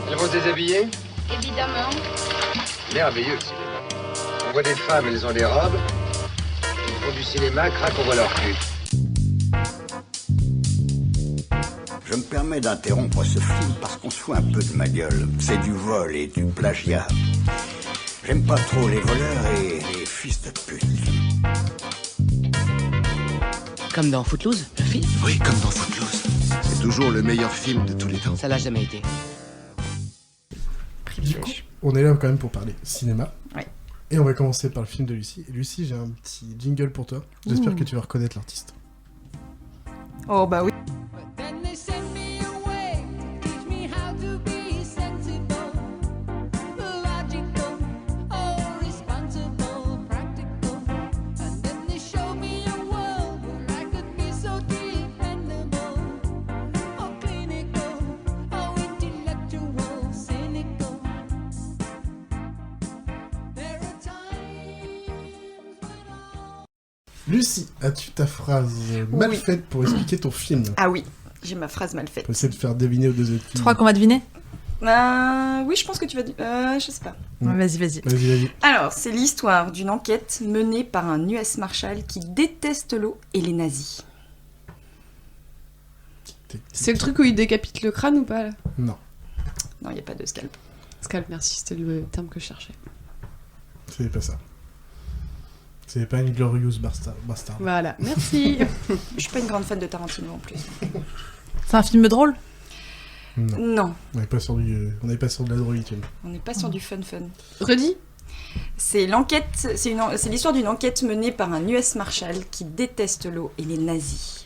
Elles vont se déshabiller? Évidemment. Merveilleux le cinéma. On voit des femmes, elles ont des robes. Elles font du cinéma, crac, on voit leur cul. Je me permets d'interrompre ce film parce qu'on se fout un peu de ma gueule. C'est du vol et du plagiat. J'aime pas trop les voleurs et les fils de pute. Comme dans Footloose, le film. Oui, comme dans Footloose. C'est toujours le meilleur film de tous les temps. Ça l'a jamais été. Du coup, on est là quand même pour parler cinéma. Ouais. Et on va commencer par le film de Lucie. Et Lucie, j'ai un petit jingle pour toi. J'espère que tu vas reconnaître l'artiste. Oh bah oui. Lucie, as-tu ta phrase mal Oui. faite pour expliquer ton film? Ah oui, j'ai ma phrase mal faite. Faut essayer de faire deviner aux deux autres. Tu crois qu'on va deviner? Oui, je pense que tu vas... je sais pas. Mm. Vas-y. Vas-y. Alors, c'est l'histoire d'une enquête menée par un US Marshal qui déteste l'eau et les nazis. C'est le truc où il décapite le crâne ou pas là? Non, Non, il n'y a pas de scalp. Scalp, merci, c'était le terme que je cherchais. c'est pas ça. C'est pas une Glorious Bastard. Voilà, merci. Je suis pas une grande fan de Tarantino en plus. C'est un film drôle? Non, Non, on n'est pas sur de la drôlitude. on n'est pas sur du fun. Redis. C'est l'histoire d'une enquête menée par un US Marshal qui déteste l'eau et les nazis.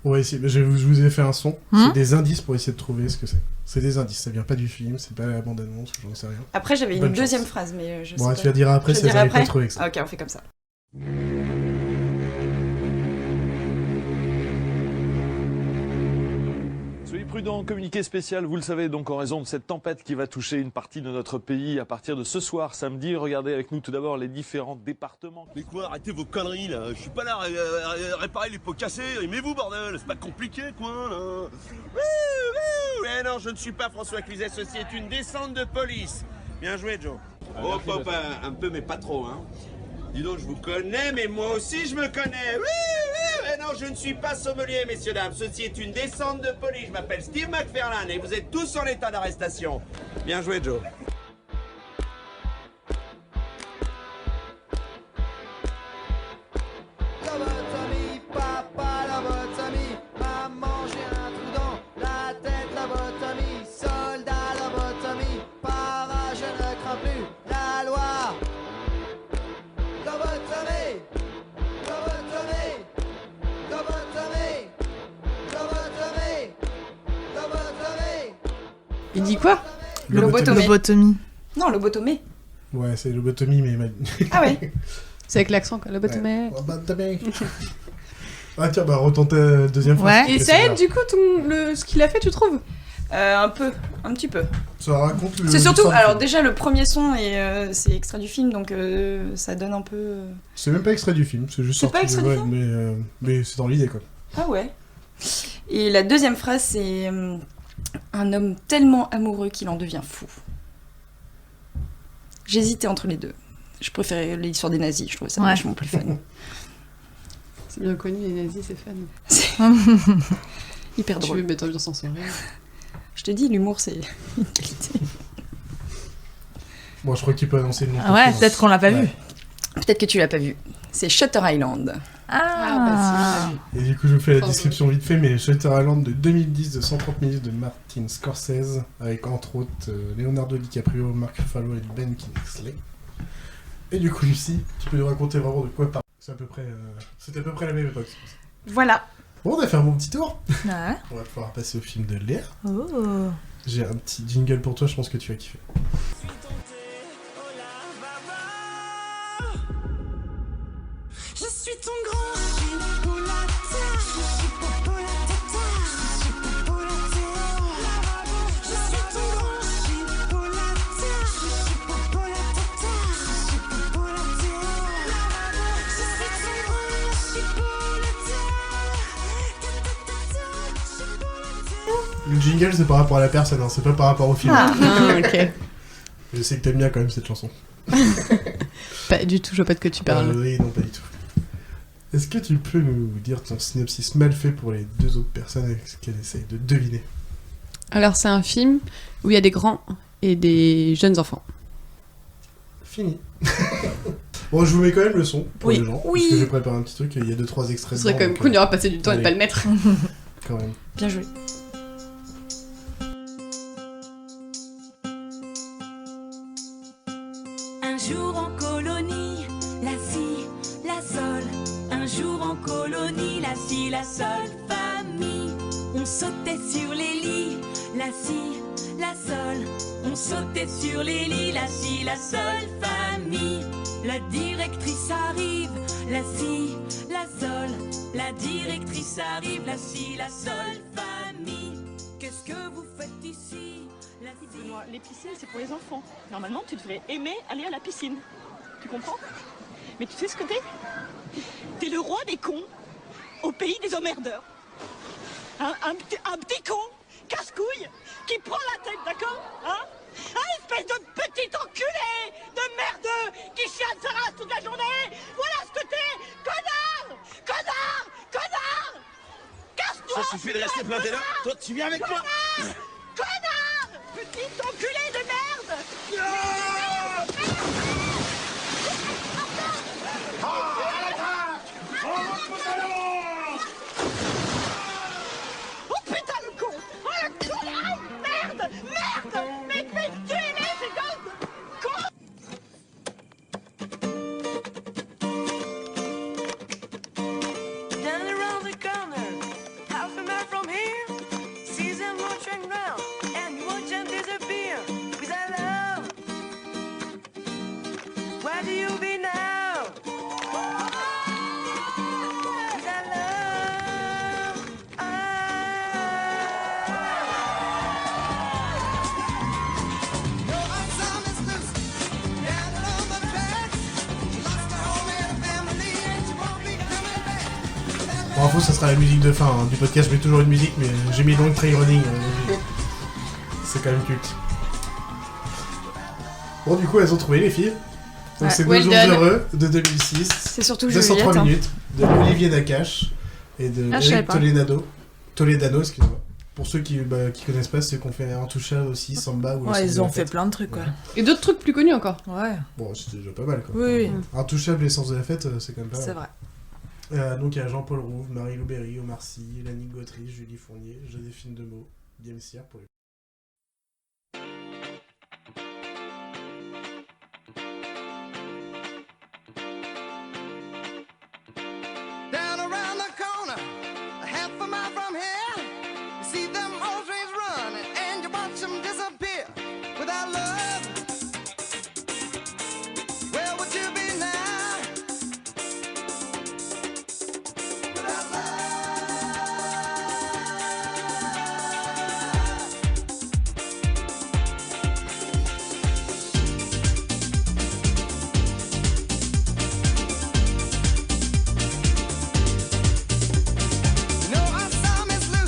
On va essayer. Je vous ai fait un son. Hein C'est des indices pour essayer de trouver ce que c'est. C'est des indices, ça vient pas du film, c'est pas la bande-annonce, j'en sais rien. Après, j'avais Bonne une deuxième chance. phrase, mais je sais Bon, pas. tu la diras après Je si la vous dirai n'avez pas après trouvé avec ça. Ah, ok, on fait comme ça. Soyez prudents, communiqué spécial, vous le savez, donc en raison de cette tempête qui va toucher une partie de notre pays à partir de ce soir, samedi. Regardez avec nous tout d'abord les différents départements. Mais quoi, arrêtez vos conneries là, je suis pas là à réparer les pots cassés, aimez-vous bordel, c'est pas compliqué quoi là. Eh non, je ne suis pas François Cluzet, ceci est une descente de police. Bien joué, Joe. Oh, papa, un peu, mais pas trop, hein. Dis donc, je vous connais, mais moi aussi je me connais. Eh non, je ne suis pas sommelier, messieurs, dames. Ceci est une descente de police. Je m'appelle Steve McFarlane et vous êtes tous en état d'arrestation. Bien joué, Joe. Lobotomie, papa, lobotomie, maman, j'ai un trou dans la tête, lobotomie, soldat, lobotomie, para, je ne crains plus la loi. Lobotomie, lobotomie, lobotomie, lobotomie, lobotomie. Il dit quoi? Lobotomie. Non, lobotomie. Ouais, c'est lobotomie, mais... Ah ouais. C'est avec l'accent quoi, lobotomie. Ouais. Ah tiens, bah retente deuxième fois. Et ça aide du coup ce qu'il a fait, tu trouves? Un petit peu. Ça raconte le... C'est surtout, l'histoire du alors film. déjà le premier son c'est extrait du film, donc ça donne un peu... C'est même pas extrait du film, c'est juste C'est pas sorti, extrait du film mais c'est dans l'idée quoi. Ah ouais. Et la deuxième phrase, c'est un homme tellement amoureux qu'il en devient fou. J'hésitais entre les deux. Je préférais l'histoire des nazis, je trouvais ça vachement plus fun. C'est bien connu, les nazis, c'est fun. Hyper drôle. Tu veux mettre ambiance en soirée. Je te dis, l'humour, c'est une qualité. Bon, je crois qu'il peut annoncer le nom. Ah ouais, peut-être qu'on l'a pas vu. Peut-être que tu l'as pas vu. C'est Shutter Island. Ah, Et du coup, je vous fais la description vite fait, mais Shutter Island de 2010 de 130 minutes de Martin Scorsese, avec entre autres Leonardo DiCaprio, Mark Ruffalo et Ben Kingsley. Et du coup, Lucie, tu peux nous raconter vraiment de quoi parler. C'est à peu près, c'était à peu près la même époque. Voilà. Bon, on a fait un bon petit tour. Ouais. On va pouvoir passer au film de Léa. Oh. J'ai un petit jingle pour toi, je pense que tu vas kiffer. Je suis ton grand chipolata, chipopolata, chipopolata. Je suis ton grand chipolata, chipopolata, chipopolata. Je suis ton grand chipolata, chipolata. Le jingle, c'est par rapport à la personne, hein, c'est pas par rapport au film. Ah, ok. Je sais que t'aimes bien quand même cette chanson. Pas du tout, je vois pas de quoi tu parles. Oui, non, pas du tout. Est-ce que tu peux nous dire ton synopsis mal fait pour les deux autres personnes qu'elles essayent de deviner? Alors, c'est un film où il y a des grands et des jeunes enfants. Fini. Bon, je vous mets quand même le son pour Oui. les gens. Oui. Parce que j'ai préparé un petit truc, il y a 2-3 extraits. Ce serait quand même cool d'avoir passé du temps et de pas le mettre. Quand même. Bien joué. Un jour en colonie, la si, la sol. Un jour en colonie, la si, la sol, famille. On sautait sur les lits, la si, la sol. On sautait sur les lits, la si, la sol, famille. La directrice arrive, la si, la sol. La directrice arrive, la si, la sol, famille. Qu'est-ce que vous faites ici? La si... Les piscines, c'est pour les enfants. Normalement, tu devrais aimer aller à la piscine. Tu comprends? Mais tu sais ce que t'es? T'es le roi des cons au pays des emmerdeurs. Un petit con, casse-couille, qui prend la tête, d'accord? Hein? Un espèce de petit enculé de merdeux qui chiale sa race toute la journée. Voilà ce que t'es, connard! Connard! Connard! Casse-toi! Ça suffit de rester planté là. Toi, tu viens avec moi. Connard! Petit enculé de merde! Oh putain le con! Oh le connard! Merde! Merde! Mais tuez-les ces gosses de cons! Down around the corner, half a mile from here, see them watching round and watch them disappear without love. Where do you be now? Without love. Pour info, ça sera la musique de fin du podcast. Je mets toujours une musique, mais j'ai mis Long Train Running. C'est quand même culte. Bon, du coup, elles ont trouvé les filles. Donc, Ouais, c'est well Deux jours done. heureux de 2006. C'est surtout 203 Juliette, hein. minutes de Olivier Nakache et de Ah, je savais Eric pas. Toledano, excusez-moi. Pour ceux qui connaissent pas, c'est qu'on fait Intouchable aussi, Samba ou le Ouais, Sens ils de ont la fait fête. plein de trucs, quoi. Et d'autres trucs plus connus encore. Ouais. Bon, c'était déjà pas mal, quoi. Oui, oui. Intouchable et Sens de la fête, c'est quand même pas mal. C'est vrai. Donc il y a Jean-Paul Rouve, Marie Louberry, Omar Sy, Lanny Gautry, Julie Fournier, Joséphine Demeaux, Guillaume Cyr pour les... Down around the corner, a half a mile from here, you see them old trains running and you watch them disappear without love. Where would you be now? Without You know I saw Miss Lucy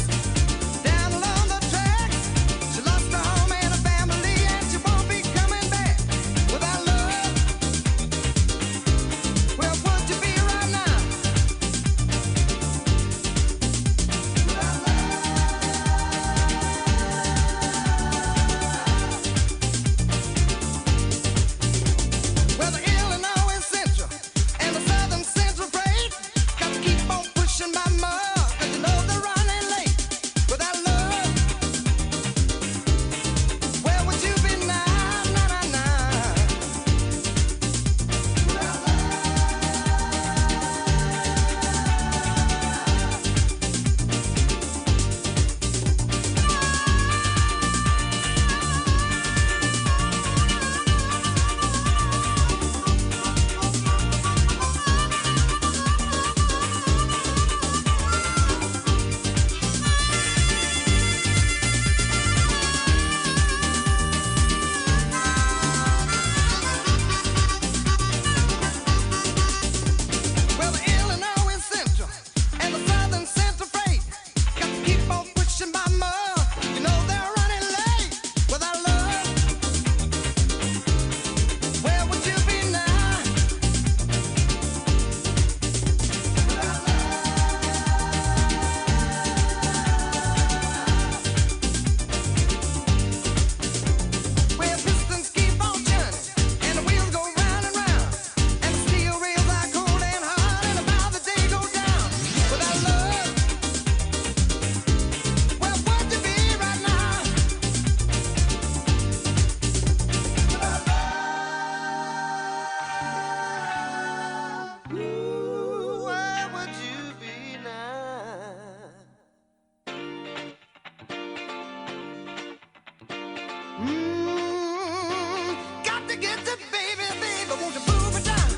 Got to get to baby, baby, won't you move it down?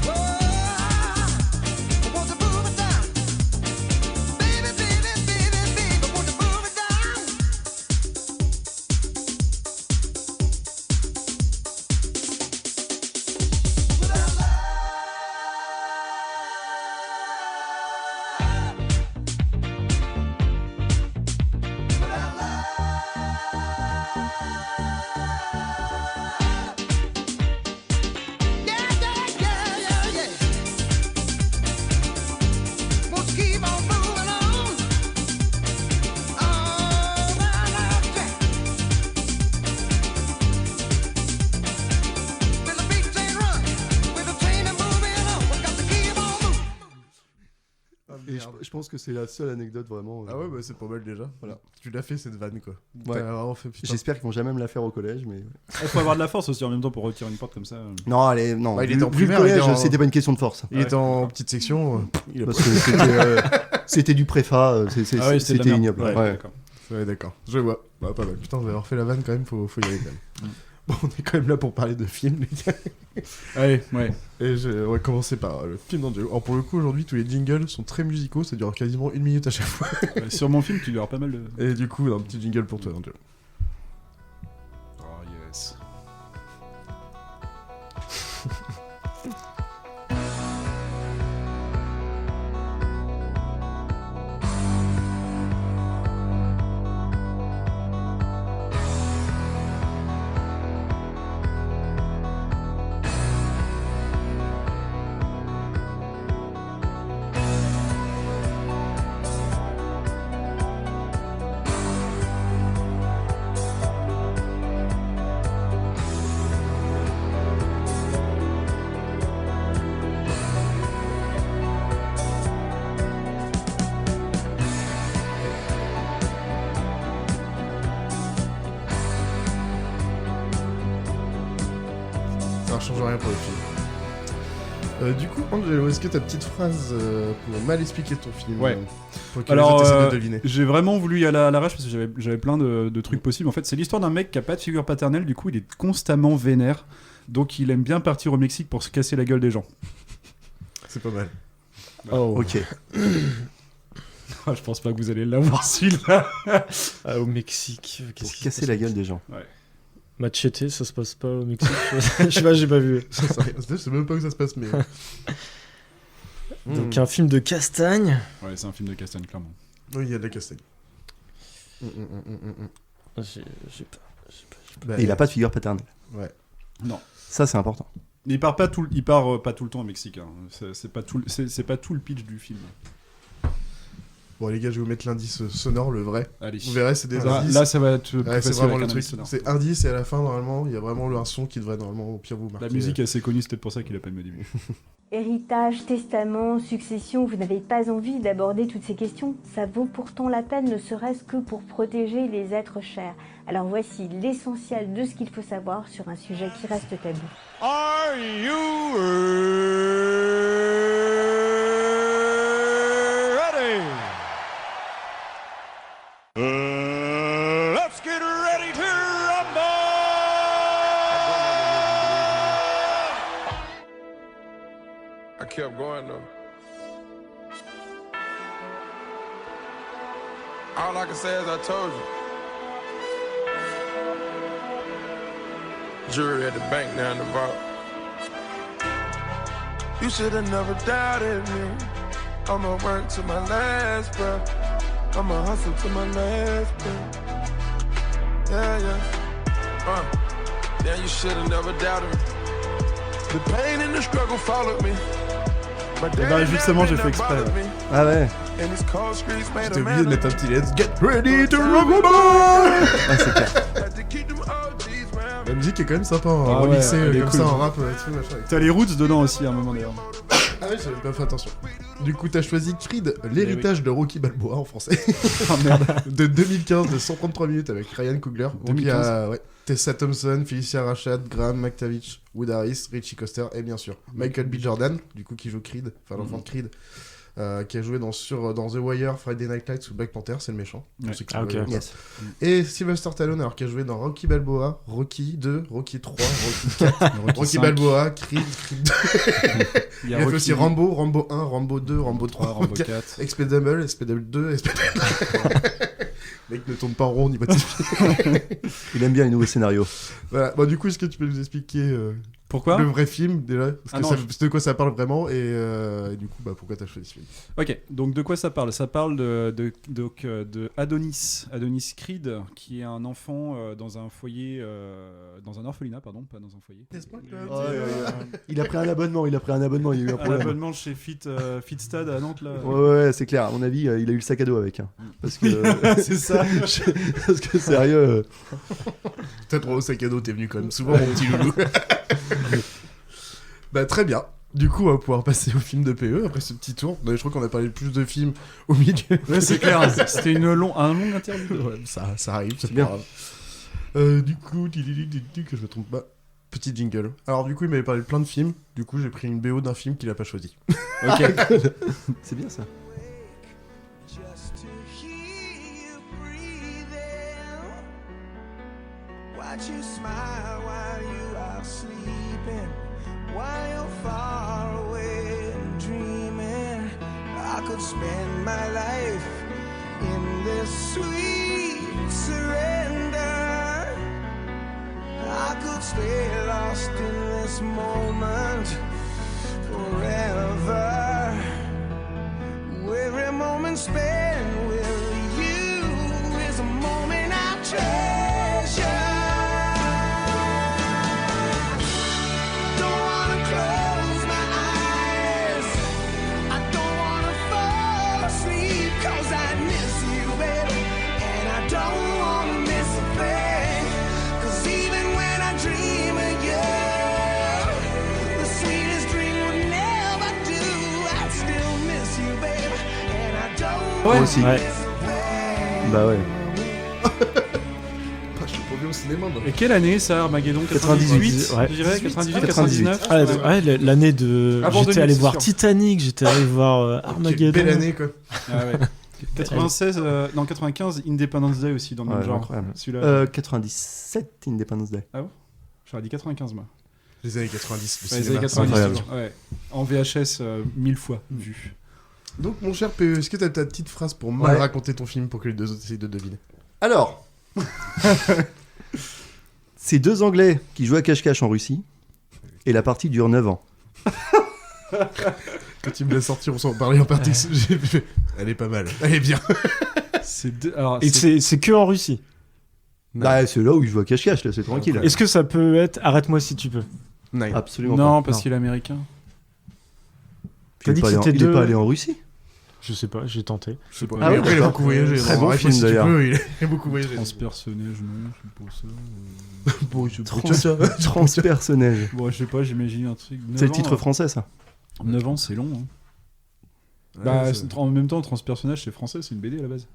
Whoa, won't you move it down? Baby, baby, baby, baby, won't you move it down? Et je pense que c'est la seule anecdote vraiment. Ah ouais, bah c'est pas mal déjà. Voilà. Tu l'as fait cette vanne quoi. Ouais. T'as vraiment fait, putain. J'espère qu'ils vont jamais me la faire au collège, mais. Il faut avoir de la force aussi en même temps pour retirer une porte comme ça. Non, allez, non. Bah, il vu, était en vu le primaire, collège, c'était pas une question de force. Il était en petite section. Il a Parce que c'était du préfa, c'était ignoble. Ouais, Ouais. d'accord. Ouais, d'accord. Je vois. Bah, pas mal. Putain, vous avez refait la vanne quand même, faut y aller quand même. Bon, on est quand même là pour parler de films, les gars. Ouais, ouais. Et on va commencer par le film d'Angelo. Alors pour le coup, aujourd'hui, tous les jingles sont très musicaux, ça dure quasiment 1 minute à chaque fois. Sur mon film, tu dois avoir pas mal de... Et du coup, un petit jingle pour toi, Angelo. Oh yes. Ça ne change rien pour le film. Du coup, Angelo, est-ce que ta petite phrase pour mal expliquer ton film Ouais. Pour que Alors, les autres essaient de deviner. j'ai vraiment voulu y aller à l'arrache parce que j'avais plein de trucs possibles. En fait, c'est l'histoire d'un mec qui a pas de figure paternelle, du coup, il est constamment vénère. Donc, il aime bien partir au Mexique pour se casser la gueule des gens. C'est pas mal. Oh, ok. Je pense pas que vous allez l'avoir celui-là. Ah, au Mexique. Pour se casser la gueule des gens. Ouais. Machete, ça se passe pas au Mexique. Je sais pas, j'ai pas vu. Je sais même pas où ça se passe, mais. Donc, un film de Castagne. Ouais, c'est un film de Castagne, clairement. Oui, il y a de la castagne. J'ai pas. Bah, Et il a pas de figure paternelle. Ouais. Non. Ça, c'est important. Il part pas tout le temps au Mexique. Hein. C'est pas tout le pitch du film. Bon les gars, je vais vous mettre l'indice sonore, le vrai. Allez. Vous verrez, c'est des Là, indices. là, ça va être plus Ouais, c'est facile vraiment avec le un truc. indice sonore. C'est indice et à la fin, normalement, il y a vraiment un son qui devrait normalement au pire vous marquer. La musique est assez connue, c'est peut-être pour ça qu'il a pas mis au début. Héritage, testament, succession, vous n'avez pas envie d'aborder toutes ces questions. Ça vaut pourtant la peine, ne serait-ce que pour protéger les êtres chers. Alors voici l'essentiel de ce qu'il faut savoir sur un sujet qui reste tabou. Are you ready? Let's get ready to rumble! I kept going though. All I can say is I told you. Jury at the bank down the vault. You should have never doubted me. I'ma work to my last breath. I'ma hustle to my last breath. Yeah, yeah. Yeah, you should have never doubted me. The pain and the struggle followed me. Et bah justement, j'ai fait exprès. Ah ouais. J'étais obligé de mettre un petit let's get ready to rumble! Ah, c'est clair. La musique est quand même sympa, hein, Ah remixée ouais, elle est comme cool. ça en rap, tout machin. T'as les Roots dedans aussi à un moment d'ailleurs. Ah oui, j'avais pas fait attention. Du coup, t'as choisi Creed, l'héritage de Rocky Balboa en français. Oh merde. De 2015, de 133 minutes avec Ryan Coogler. Donc il y a 2015. Tessa Thompson, Felicia Rashad, Graham McTavish, Wood Harris, Richie Coster et bien sûr Michael B. Jordan, du coup qui joue Creed, enfin l'enfant de Creed. qui a joué dans The Wire, Friday Night Lights ou Black Panther, c'est le méchant. Ouais. Ok. Yes. Et Sylvester Stallone, alors qui a joué dans Rocky Balboa, Rocky 2, Rocky 3, Rocky 4, Rocky Balboa, Creed 2. Il a fait aussi Rambo 1, Rambo 2, Rambo 3, Rambo 4, Expendable 2, Mec ne tourne pas en rond, il va Il aime bien les nouveaux scénarios. Voilà. Bon, du coup, est-ce que tu peux nous expliquer pourquoi le vrai film déjà, parce que de quoi ça parle vraiment et du coup pourquoi t'as choisi ce film. Ok, donc de quoi ça parle? Ça parle de Adonis Creed, qui est un enfant dans un foyer, dans un orphelinat, pardon, pas dans un foyer. Il a pris un abonnement, il y a eu un problème. Un abonnement chez Fitstad à Nantes là. Ouais, c'est clair, à mon avis, il a eu le sac à dos avec. Parce que c'est ça. Parce que sérieux. Peut-être au sac à dos, t'es venu quand même souvent, mon petit loulou. Très bien. Du coup, on va pouvoir passer au film de PE après ce petit tour. Je crois qu'on a parlé de plus de films au milieu. Ouais, c'est clair. C'était un long interview. Ouais, ça arrive, c'est bien. Pas grave. Du coup, que je me trompe pas. Petit jingle. Alors du coup, il m'avait parlé de plein de films. Du coup, j'ai pris une BO d'un film qu'il a pas choisi. Ok. C'est bien ça. Watch you smile while you are sleeping, while you're far away and dreaming. I could spend my life in this sweet surrender. I could stay lost in this moment forever. Every moment spent with you is a moment I treasure. Ouais. Moi aussi. Ouais. Bah ouais. Je suis pas vu au cinéma. Et quelle année ça, Armageddon? 98, ouais. je dirais 98, 99. Ah, ouais, l'année de. Avant J'étais 2000, allé c'est voir sûr. Titanic, j'étais allé voir Armageddon. Belle année quoi. Ah ouais. 96, non 95, Independence Day aussi dans le même genre. Incroyable. Celui-là. 97 Independence Day. Ah bon? J'aurais dit 95 moi. Les années 90. Le Les cinéma. années 90. Incroyable. Ouais. En VHS 1000 fois vu. Donc mon cher PE, est-ce que t'as ta petite phrase pour mal raconter ton film pour que les deux autres essayent de deviner? Alors, c'est deux Anglais qui jouent à cache-cache en Russie et la partie dure 9 ans. Quand il me l'a sorti, on s'en parlait en partie. J'ai fait, elle est pas mal, elle est bien. Et c'est que en Russie. Bah, c'est là où ils jouent à cache-cache, là, c'est tranquille. Est-ce que ça peut être Arrête-moi si tu peux? Absolument non, pas. parce qu'il est américain. T'as dit que c'était il est pas allé en Russie? Je sais pas, j'ai tenté. Je sais pas. Ah, après, il a beaucoup voyagé. Très bon film si d'ailleurs. il a beaucoup voyagé. Transpersonnage, non, je sais pas ça. Bon, je Transpersonnage. Bon, je sais pas, j'imagine un truc. C'est le titre français, ça. 9 ans, c'est long. Hein. Ouais, bah, en même temps, Transpersonnage, c'est français, c'est une BD à la base.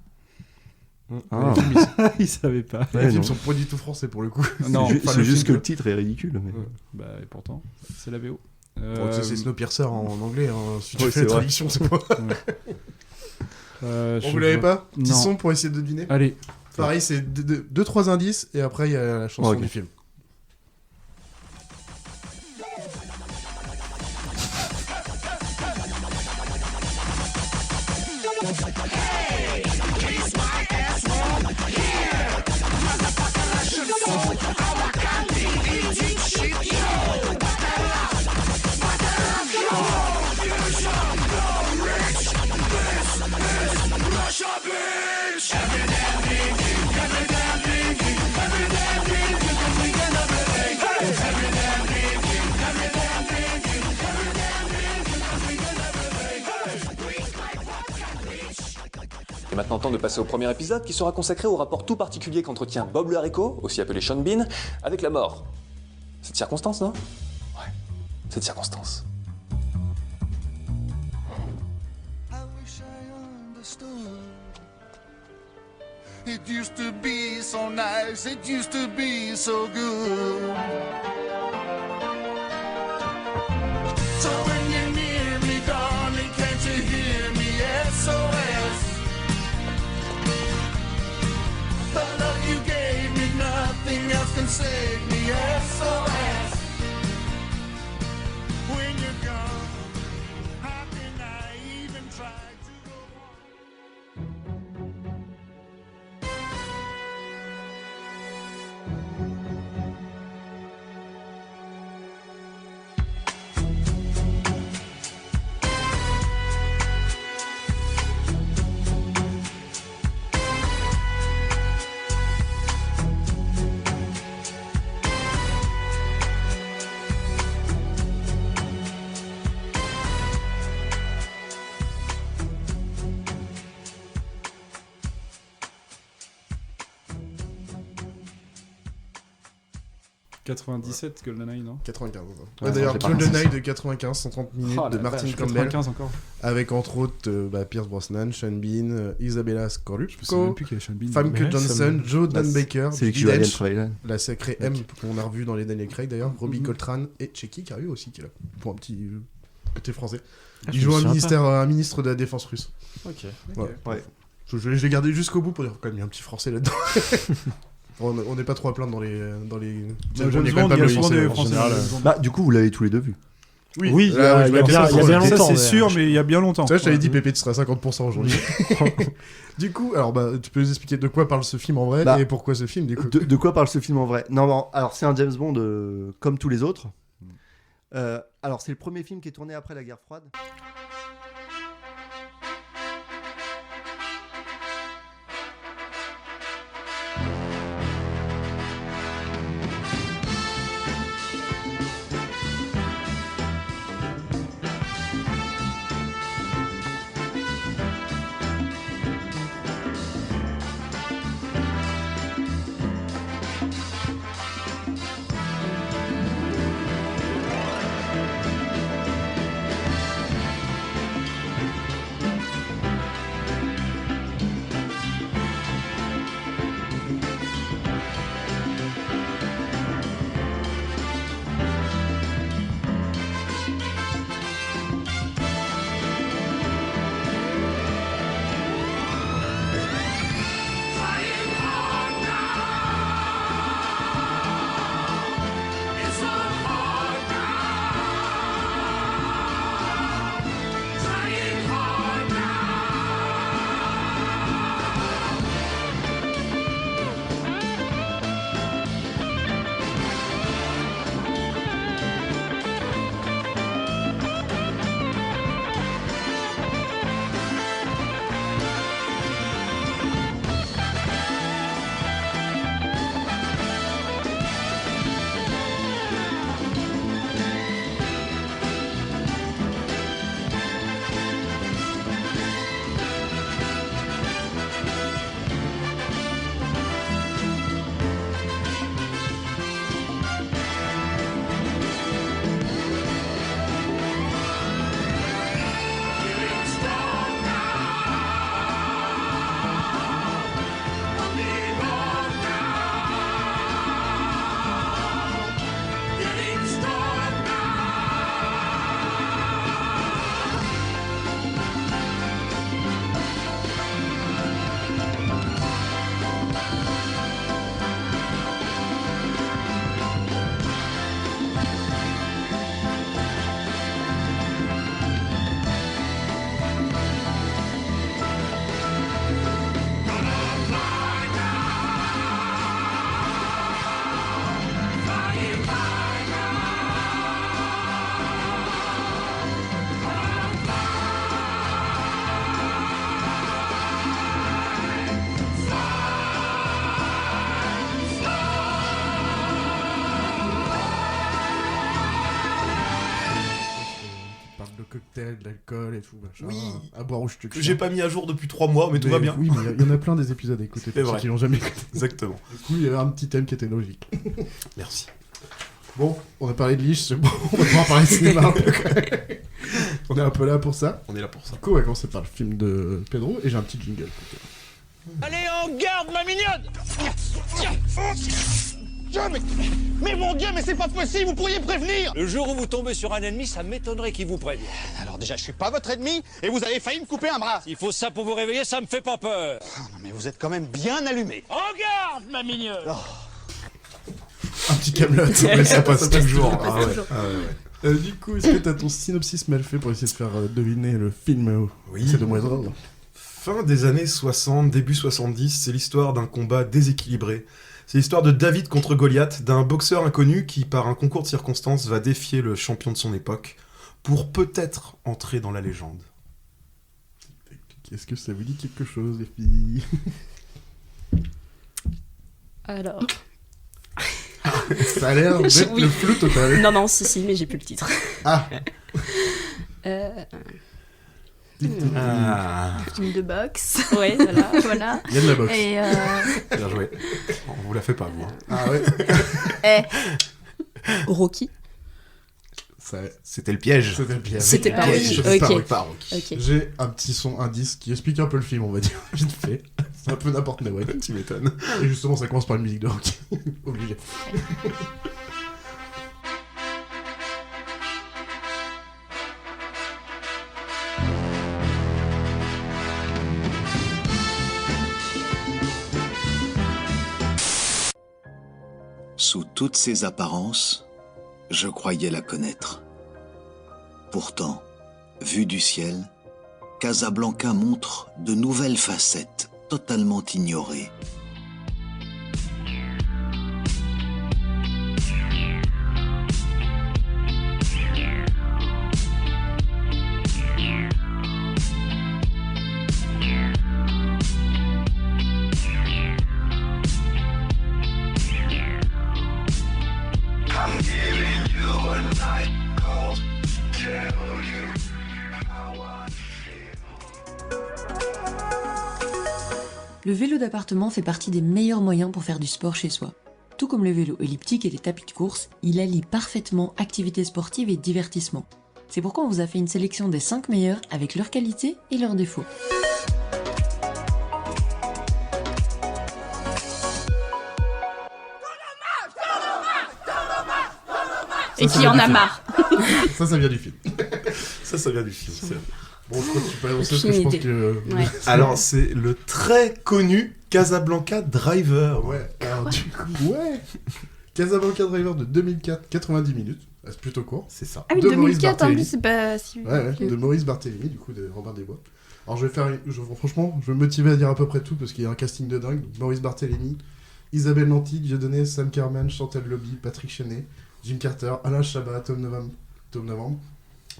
Ah. Ils savaient pas. Les films sont pas du tout français pour le coup. Non, c'est juste que le titre est ridicule. Mais... Bah, et pourtant, c'est la VO. C'est Snowpiercer en anglais. Si tu Ouais, fais la traduction, c'est pas. Vous l'avez pas? Petit son pour essayer de deviner. Allez. Pareil, c'est 2-3 indices et après il y a la chanson du film. Il est maintenant temps de passer au premier épisode qui sera consacré au rapport tout particulier qu'entretient Bob le haricot, aussi appelé Sean Bean, avec la mort. Cette circonstance, non? Ouais, cette circonstance. It used to be so nice, it used to be so good. So when you're near me, darling, can't you hear me? and save me SOS. When you're gone, how can I even try to go « 97 GoldenEye, non 95. Ouais, D'ailleurs, j'ai pas GoldenEye de 95, 130 minutes Oh, de la Martin vache, Campbell. 95 encore. Avec entre autres Pierce Brosnan, Sean Bean, Isabella Je me souviens Scorupco, plus qu'il y avait Sean Bean. Famke Ouais, Johnson, Joe Bah, Dan Baker, c'est lui qui Judi joue Alien Dench, Trial. la sacrée M qu'on a revu dans les Daniel Craig d'ailleurs, Robbie Coltrane et Checky qui arrive aussi, qui est là pour un petit côté français. Ah, Il je joue me souviens un ministre de la défense russe. Ok. Ouais. Je l'ai gardé jusqu'au bout pour dire quand même il y a un petit français là-dedans. On n'est pas trop à plaindre dans les James il y a Bond, quand même il y a pas souvent mal des de Français français. dans les- Bah, du coup, vous l'avez tous les deux vu. Oui, il y Là, a je bien m'inquiète, longtemps. Ça, c'est sûr, mais il y a bien longtemps. Ça, je t'avais dit, Pépé, tu seras à 50% aujourd'hui. Du coup, alors, tu peux nous expliquer de quoi parle ce film en vrai Bah, et pourquoi ce film, du coup De quoi parle ce film en vrai? Non, bon, alors c'est un James Bond comme tous les autres. Alors c'est le premier film qui est tourné après la guerre froide. cocktails, de l'alcool et tout, machin. Oui. À boire au ch'tuc. Que j'ai pas mis à jour depuis 3 mois, mais tout va bien. Oui, mais il y en a plein des épisodes à écouter C'est pour vrai. ceux qui l'ont jamais écouté. Exactement. Du coup, il y avait un petit thème qui était logique. Merci. Bon, on a parlé de Lich, c'est bon, on va pouvoir parler de cinéma un peu. On est un peu là pour ça. On est là pour ça. Du coup, on va commencer par le film de Pedro, et j'ai un petit jingle pour toi. Allez en garde, ma mignonne. Mais mon Dieu, mais c'est pas possible, vous pourriez prévenir. Le jour où vous tombez sur un ennemi, ça m'étonnerait qu'il vous prévienne. Alors déjà, je suis pas votre ennemi, et vous avez failli me couper un bras. Il faut ça pour vous réveiller, ça me fait pas peur. Non mais vous êtes quand même bien allumé. En garde, ma mignonne. petit Kaamelott. Ouais, ça passe toujours. toujours. Ah ouais. Du coup, est-ce que t'as ton synopsis mal fait pour essayer de faire deviner le film Oui. C'est Demoiselles. Fin des années 60, début 70, c'est l'histoire d'un combat déséquilibré. C'est l'histoire de David contre Goliath, d'un boxeur inconnu qui, par un concours de circonstances, va défier le champion de son époque pour peut-être entrer dans la légende. Est-ce que ça vous dit quelque chose, les filles? Alors... Ça a l'air d'être Oui. le flou total. Non, si, mais j'ai plus le titre. Ah. Film de boxe. Ouais, voilà. Voilà. Il y a de la boxe. Et Bien joué. On vous la fait pas, vous. Hein. Ah ouais. Rocky. C'était le piège. C'était pas Rocky. Ok. Pas Rocky. Ok. J'ai un petit son indice qui explique un peu le film, on va dire, vite fait. C'est un peu n'importe quoi, ouais. Tu m'étonnes. Et justement, ça commence par une musique de Rocky. Obligé. Sous toutes ses apparences, je croyais la connaître. Pourtant, vue du ciel, Casablanca montre de nouvelles facettes totalement ignorées. Le vélo d'appartement fait partie des meilleurs moyens pour faire du sport chez soi. Tout comme le vélo elliptique et les tapis de course, il allie parfaitement activité sportive et divertissement. C'est pourquoi on vous a fait une sélection des 5 meilleurs avec leurs qualités et leurs défauts. Et qui en a marre. Ça vient du film. Ça vient du film. C'est vrai. Bon, je crois que tu peux annoncer parce que je pense que... Ouais. Alors, c'est le très connu Casablanca Driver. Ouais, alors du coup, ouais. Casablanca Driver de 2004, 90 minutes. Ah, c'est plutôt court. C'est ça. Ah oui, De Maurice 2004, en Barthélémy. plus, c'est pas si... Ouais, de Maurice Barthélémy, du coup, de Robin des Bois. Alors, franchement, je vais me motiver à dire à peu près tout parce qu'il y a un casting de dingue. Donc, Maurice Barthélémy, Isabelle Nanty, Dieudonné, Sam Carman, Chantal Lobby, Patrick Chenet, Jim Carter, Alain Chabat, Tom Novembre,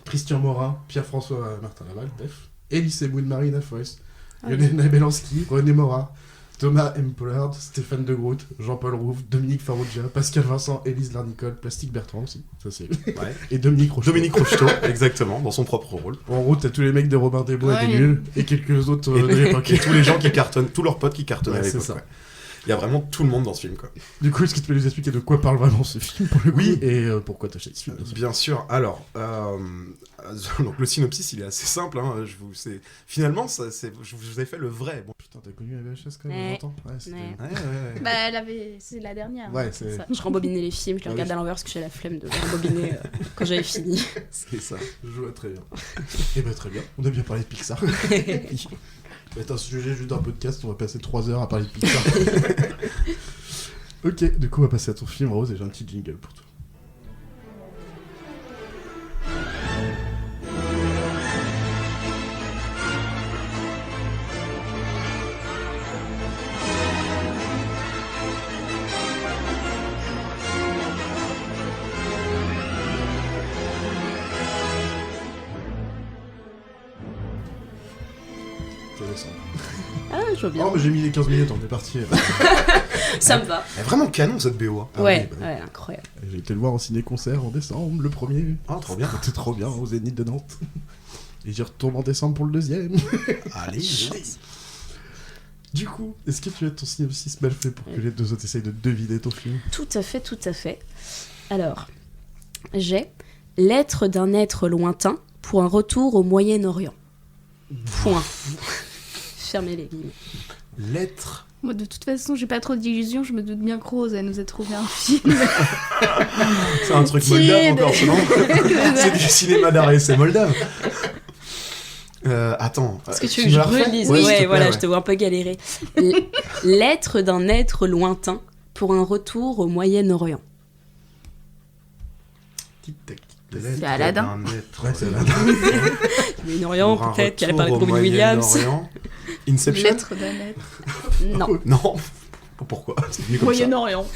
Christian Morin, Pierre-François Martin Laval, Def, Elise Moon, Marina Foïs, Lionel Nabelanski, René Mora, Thomas M. Pollard, Stéphane De Groot, Jean-Paul Rouve, Dominique Farrugia, Pascal Vincent, Élise Larnicole, Plastique Bertrand aussi, ça c'est... Ouais. Et Dominique Rocheteau. Dominique Rocheteau, exactement, dans son propre rôle. En route, t'as tous les mecs de Robin des Bois et des Nuls, et quelques autres de l'époque. Et tous les gens qui cartonnent, tous leurs potes qui cartonnaient à c'est l'époque. ça. Ouais. Il y a vraiment tout le monde dans ce film, quoi. Du coup, est-ce que tu peux nous expliquer de quoi parle vraiment ce film pour le coup, Oui. et pourquoi t'as acheté ce film? Bien sûr. Alors, donc le synopsis, il est assez simple. Hein. Finalement, je vous ai fait le vrai. Bon. Putain, t'as connu la VHS quand même longtemps? Ouais, c'était... Ouais. Bah, c'est la dernière. Ouais, hein, c'est... Ça. Je rembobinais les films, je les regardais à l'envers parce que j'ai la flemme de les rembobiner quand j'avais fini. C'est ça, je vois très bien. Et bah très bien, on a bien parlé de Pixar. C'est un sujet juste d'un podcast, on va passer 3 heures à parler de Pixar. Ok, du coup on va passer à ton film Rose et j'ai un petit jingle pour toi. Ah, je vois bien. Oh, mais j'ai mis les 15 minutes, on est parti. Ça me va. Elle est vraiment canon cette BO. Hein. Ouais, Ah, oui, ouais, incroyable. J'ai été le voir en ciné-concert en décembre, le premier. Ah, trop bien. C'était trop bien, au Zénith de Nantes. Et j'y retourne en décembre pour le deuxième. Allez. Du coup, est-ce que tu as ton synopsis mal fait pour que les deux autres essayent de deviner ton film? Tout à fait, tout à fait. Alors, j'ai l'être d'un être lointain pour un retour au Moyen-Orient. Point. Fermez les guillemets. L'être. Moi, de toute façon, j'ai pas trop d'illusions, je me doute bien que Rose, elle nous a trouvé un film. C'est un truc moldave encore, c'est non? C'est du cinéma d'arrêt, c'est moldave. Attends. Est-ce que tu veux que je relise? Ouais, voilà, je te vois un peu galérer. L'être d'un être lointain pour un retour au Moyen-Orient. C'est Aladdin. Ouais, c'est Aladdin. Mais Orient, peut-être qu'elle a parlé de Robin Williams. Inception. Lettre d'un être. Non. Non. Pourquoi? C'est venu comme ça. Moyen-Orient.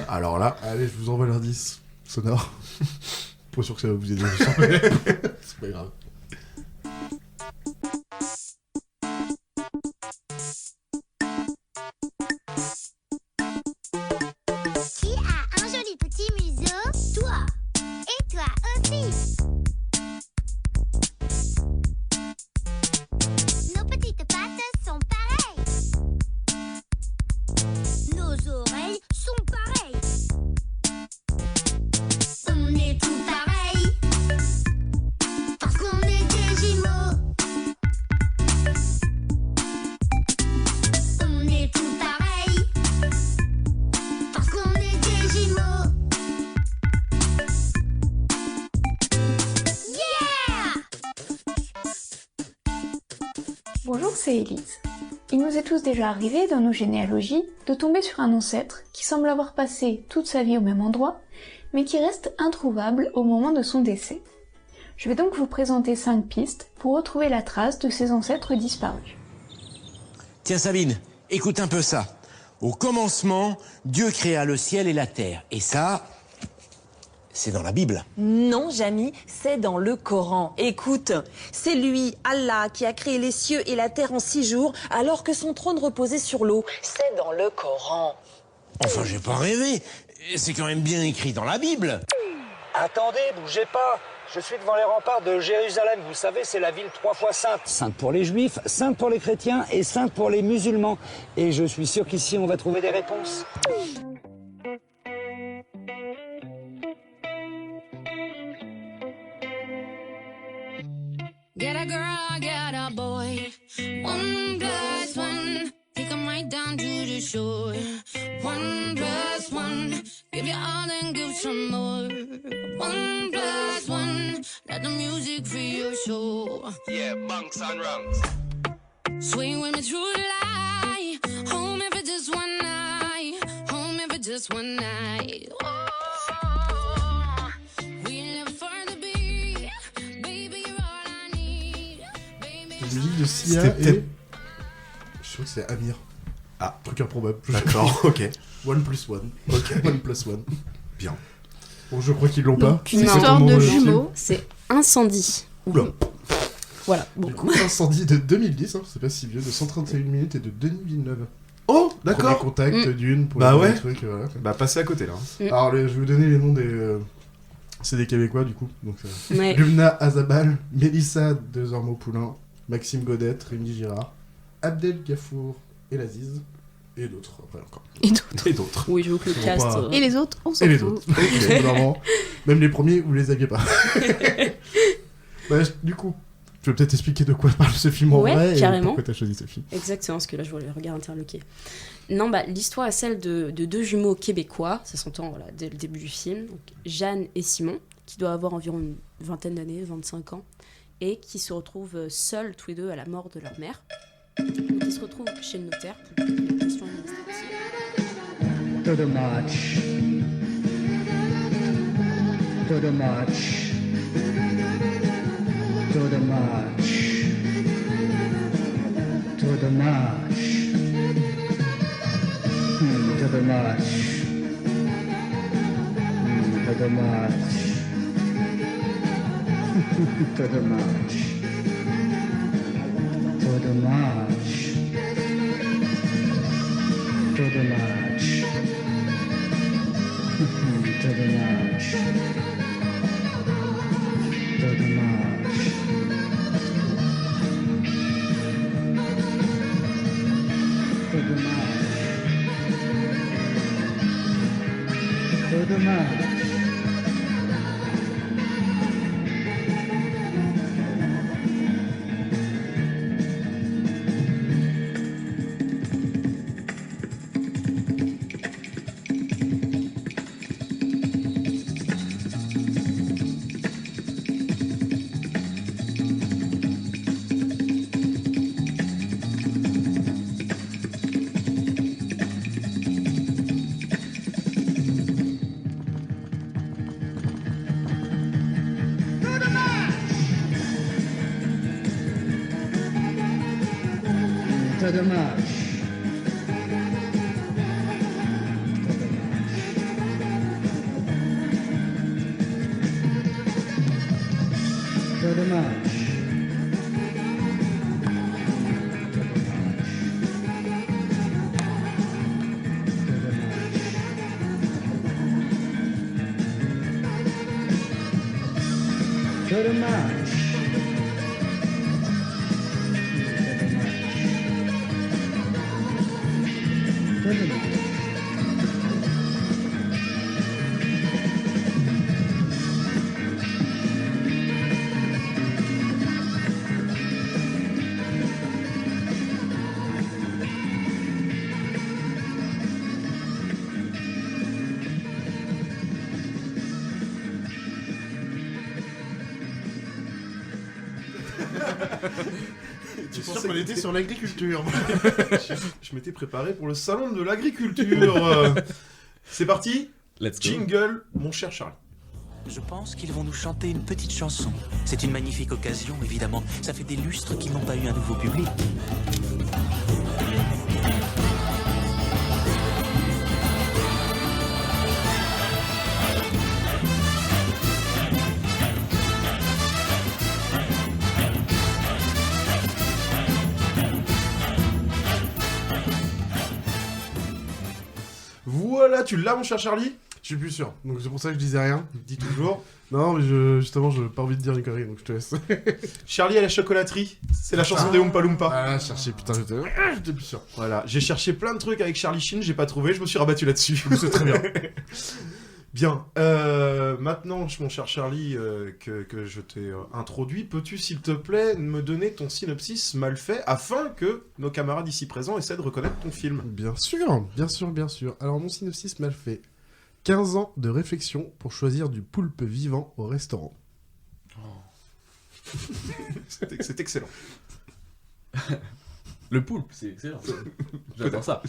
Alors là. Allez, je vous envoie l'indice sonore. Pas sûr que ça va vous aider. C'est pas grave. Qui a un joli petit museau? Toi. Et toi aussi. Nos petites pattes sont pareilles. Nos oreilles sont pareilles. On est tous pareils. Parce qu'on est des jumeaux. On est tous pareils. Parce qu'on est des jumeaux. Yeah! Bonjour, c'est Élise. Il nous est tous déjà arrivé dans nos généalogies de tomber sur un ancêtre qui semble avoir passé toute sa vie au même endroit, mais qui reste introuvable au moment de son décès. Je vais donc vous présenter 5 pistes pour retrouver la trace de ces ancêtres disparus. Tiens Sabine, écoute un peu ça. Au commencement, Dieu créa le ciel et la terre. Et ça, c'est dans la Bible. Non, Jamy, c'est dans le Coran. Écoute, c'est lui, Allah, qui a créé les cieux et la terre en 6 jours, alors que son trône reposait sur l'eau. C'est dans le Coran. Enfin, j'ai pas rêvé. C'est quand même bien écrit dans la Bible. Attendez, bougez pas. Je suis devant les remparts de Jérusalem. Vous savez, c'est la ville 3 fois sainte. Sainte pour les juifs, sainte pour les chrétiens et sainte pour les musulmans. Et je suis sûr qu'ici, on va trouver des réponses. Get a girl, get a boy. 1 + 1. Take 'em right down to the shore. 1 + 1. Give you all and give some more. 1 + 1. Let the music free your soul. Yeah, bunks and rungs. Swing with me through the light. Home if it's just one night. Home if it's just one night. Oh, we live for the beat. Baby, you're all I need. La musique de Sia C'était et... peut-être- Je crois que c'est Amir. Ah. Truc improbable. D'accord, ok. 1 + 1. Ok. 1 + 1. Bien. Bon, je crois qu'ils l'ont pas. Une histoire de jumeaux, c'est incendie. Oula. Voilà. Bon. Du coup, incendie de 2010, hein, c'est pas si vieux, de 131 minutes et de Denis Villeneuve. Oh, d'accord. Premier contact d'une pour Bah les ouais. trucs, voilà. Bah passez à côté là. Alors, je vais vous donner les noms des... c'est des Québécois, du coup. Donc, Ouais. Lumna Azabal, Mélissa Desormeaux-Poulain, Maxime Godette, Rémi Girard, Abdel Gafour et Laziz, et d'autres, après encore. Et d'autres. Et d'autres. Oui, je veux que le Ils vont cast. pas- Et les autres, on s'en Et les fout. autres. Ok, vraiment. Même les premiers, vous les aviez pas. Bah, du coup, tu veux peut-être expliquer de quoi parle ce film en Ouais, vrai carrément. et pourquoi t'as choisi ce film. Exactement, parce que là je vois le regard interloqué. Non, bah, l'histoire est celle de 2 jumeaux québécois, ça s'entend voilà, dès le début du film, donc Jeanne et Simon, qui doivent avoir environ une vingtaine d'années, 25 ans, et qui se retrouvent seuls tous les deux à la mort de leur mère. Donc ils se retrouvent chez le notaire pour des questions administratives. To the march. To the march. To the march. To the march. To the march. To the march. To the march. To the march. To the march. To the march. To the march. To the march. To the march. C'est dommage. C'est dommage. C'est dommage. C'est dommage. Tu sûr qu'on était sur l'agriculture. Je m'étais préparé pour le salon de l'agriculture. C'est parti. Let's go. Jingle, mon cher Charlie. Je pense qu'ils vont nous chanter une petite chanson. C'est une magnifique occasion, évidemment. Ça fait des lustres qu'ils n'ont pas eu un nouveau public. Voilà, tu l'as mon cher Charlie? Je suis plus sûr, donc c'est pour ça que je disais rien. Dis toujours. Non, mais justement, je n'ai pas envie de dire une connerie, donc je te laisse. Charlie à la chocolaterie, c'est la chanson des Oompa Loompa. Ah, chercher, putain, j'étais plus sûr. Voilà, j'ai cherché plein de trucs avec Charlie Sheen, j'ai pas trouvé, je me suis rabattu là-dessus. C'est très bien. Bien, maintenant, mon cher Charlie, que je t'ai introduit, peux-tu, s'il te plaît, me donner ton synopsis mal fait afin que nos camarades ici présents essaient de reconnaître ton film? Bien sûr, bien sûr, bien sûr. Alors, mon synopsis mal fait. 15 ans de réflexion pour choisir du poulpe vivant au restaurant. C'est excellent. Le poulpe, c'est excellent. J'adore ça.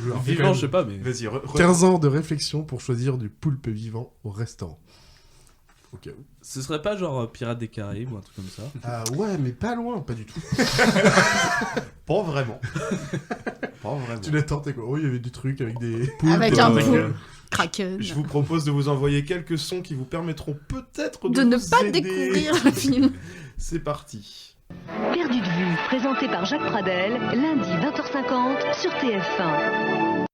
Alors, Vivant, je sais pas, mais... Vas-y, 15 ans de réflexion pour choisir du poulpe vivant au restaurant. Ok. Ce serait pas genre Pirates des Caraïbes ou un truc comme ça? Ah ouais, mais pas loin, pas du tout. Pas vraiment. Pas vraiment. Tu l'as tenté quoi? Oui, il y avait des trucs avec des poulpes. Avec un poulpe. Kraken. Je vous propose de vous envoyer quelques sons qui vous permettront peut-être De ne vous pas aider. découvrir le film. C'est parti. Perdu de vue, présenté par Jacques Pradel, lundi 20h50 sur TF1.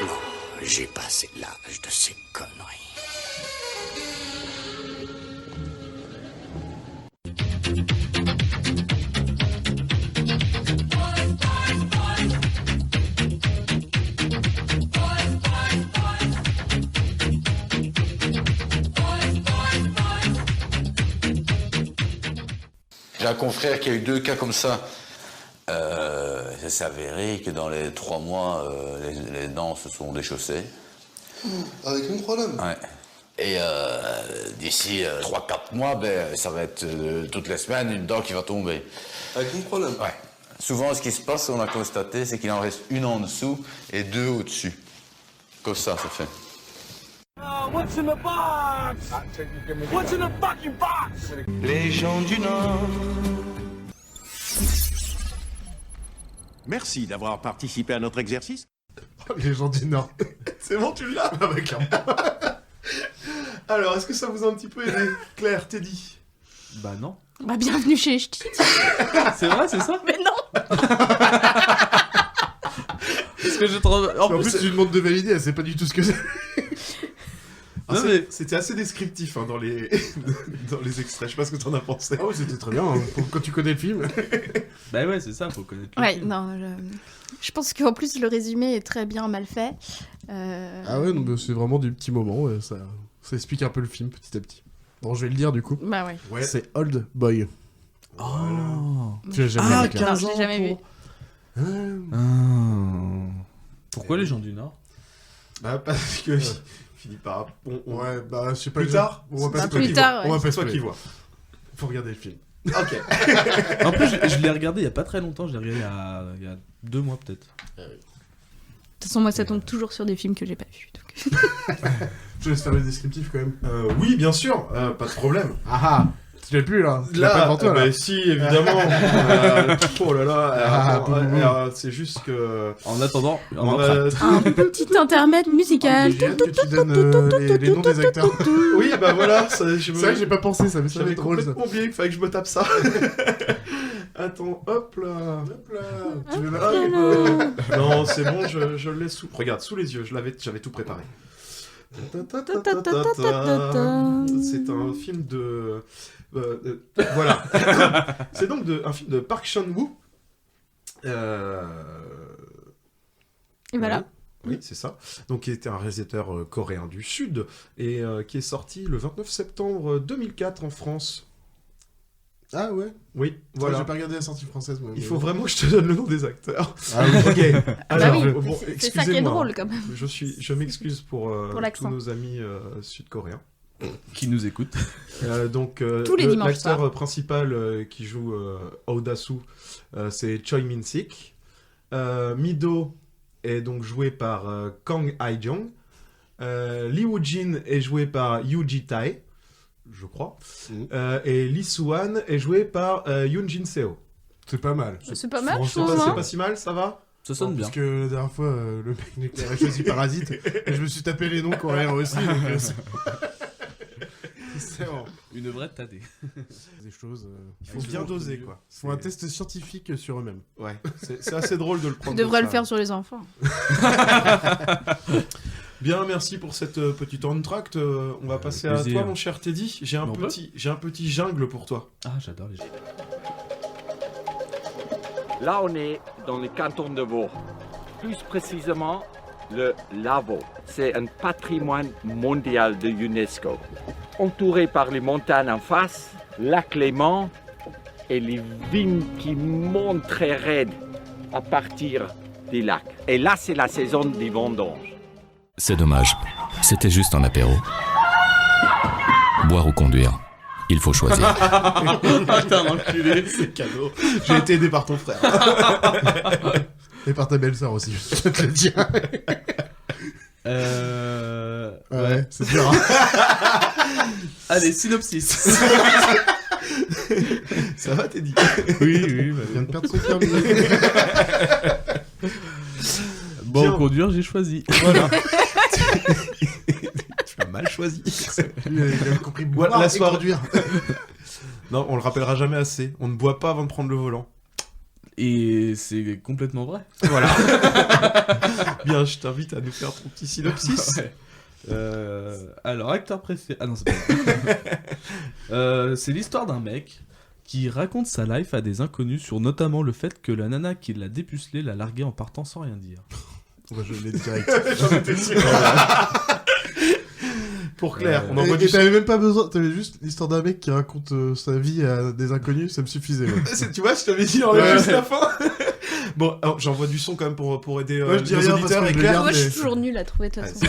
Non, j'ai passé l'âge de ces conneries. J'ai un confrère qui a eu 2 cas comme ça. Ça s'est avéré que dans les 3 mois, les dents se sont déchaussées. Avec mon problème. Ouais. Et d'ici 3-4 mois, ben, ça va être toutes les semaines une dent qui va tomber. Avec mon problème. Ouais. Souvent, ce qui se passe, on a constaté, c'est qu'il en reste une en dessous et 2 au-dessus. Comme ça fait. What's in the box? What's in the fucking box? Les gens du Nord. Merci d'avoir participé à notre exercice. Les gens du Nord. C'est bon, tu l'as? Ah bah clairement. Alors, est-ce que ça vous a un petit peu aidé? Claire, Teddy? Bah non. Bah bienvenue chez Ch'ti. C'est vrai, c'est ça? Mais non. Parce que je trouve... En plus, tu lui demandes de valider, elle sait pas du tout ce que c'est. Ah, c'était assez descriptif hein, dans les extraits, je sais pas ce que t'en as pensé. Ah oui, c'était très bien, hein, quand tu connais le film. Bah ouais, c'est ça, faut connaître le Ouais, film. non, je pense qu'en plus le résumé est très bien mal fait. Ah ouais, donc c'est vraiment des petits moments, ouais, ça explique un peu le film petit à petit. Bon, je vais le dire du coup. Bah ouais. C'est Old Boy. Oh. Tu l'as jamais vu, 15 ans, je l'ai jamais vu. Pourquoi les gens du Nord? Bah parce que... finit par... Ouais, bah je sais pas... Plus tard, on va pas plus tard, ouais. On va pas toi qui vois. Faut regarder le film. Ok. En plus, je l'ai regardé il y a pas très longtemps, je l'ai regardé il y a 2 mois peut-être. De toute façon, moi ça tombe toujours sur des films que j'ai pas vus. Donc... Je laisse faire le descriptif quand même. Oui, bien sûr, pas de problème. Ah ah. Tu l'as plus là. Tu l'as Là, pas devant toi là. si, évidemment. Oh là là. C'est juste que. En attendant, Un petit intermède musical. J'ai hâte que tu donnes les noms des acteurs. Oui, bah voilà. C'est vrai que j'ai pas pensé, ça, mais ça va j'avais être drôle ça. complètement oublié qu'il fallait que je me tape ça. Attends, hop là. Tu veux Non, c'est bon, je le laisse sous. Regarde, sous les yeux, j'avais tout préparé. C'est un film de. Voilà. C'est donc un film de Park Chan-wook. Et voilà. Oui, c'est ça. Donc, qui était un réalisateur coréen du Sud et qui est sorti le 29 septembre 2004 en France. Ah ouais. Oui, voilà. J'ai pas regardé la sortie française, moi. Il faut vraiment que je te donne le nom des acteurs. Ah oui. Ok. Alors, oui, bon, c'est ça qui est drôle quand même. Je m'excuse pour l'accent. tous nos amis sud-coréens qui nous écoutent. Donc, tous les dimanches l'acteur soirs. principal qui joue Odasu, c'est Choi Min-sik. Mido est donc joué par Kang Hae-jung. Lee Woo-jin est joué par Yoo Ji-tae, je crois. Et Lee Soo-han est joué par Yoon Jin-seo. C'est pas mal. C'est pas mal, je C'est trouve. pas si mal, ça va? Ça sonne bien. Parce que la dernière fois, le mec nucléaire a choisi Parasite, et je me suis tapé les noms coréens aussi. Donc, c'est bon. Une vraie tadée. Des choses. Il faut bien doser, quoi. Il faut un test scientifique sur eux-mêmes. Ouais, c'est assez drôle de le prendre. Tu devrais comme le ça. faire sur les enfants. Bien, merci pour cette petite entracte. On va passer à toi, mon cher Teddy. J'ai un petit jungle pour toi. Ah, j'adore les jungles. Là, on est dans le canton de Vaud. Plus précisément, le Lavaux. C'est un patrimoine mondial de l'UNESCO. Entouré par les montagnes en face, lac Léman et les vignes qui montent très raides à partir des lacs. Et là, c'est la saison des vendanges. C'est dommage. C'était juste un apéro. Boire ou conduire, il faut choisir. Putain, enculé, c'est cadeau. J'ai été aidé par ton frère. Et par ta belle-sœur aussi, je te le dis. Ouais, c'est dur. Allez, synopsis. Ça va, Teddy? Oui, Il vient de perdre son permis. Bon, Bien. conduire, j'ai choisi. Voilà. Tu as mal choisi. Il a compris boire La et soirée. conduire. Non, on le rappellera jamais assez. On ne boit pas avant de prendre le volant. Et c'est complètement vrai. Voilà. Bien, je t'invite à nous faire ton petit synopsis. Ouais. Alors, acteur préféré. Ah non, c'est pas vrai. C'est l'histoire d'un mec qui raconte sa life à des inconnus sur notamment le fait que la nana qui l'a dépucelé l'a largué en partant sans rien dire. Ouais, je l'ai direct. J'en étais sûr. Pour Claire, on envoie Et t'avais même pas besoin, t'avais juste l'histoire d'un mec qui raconte sa vie à des inconnus, ça me suffisait. Ouais. Tu vois, je t'avais dit, on enlève juste la fin. Bon, alors, j'envoie du son quand même pour aider Moi, je dis nos rien auditeurs parce et que je Claire. Moi, je suis toujours nulle à trouver de toute façon.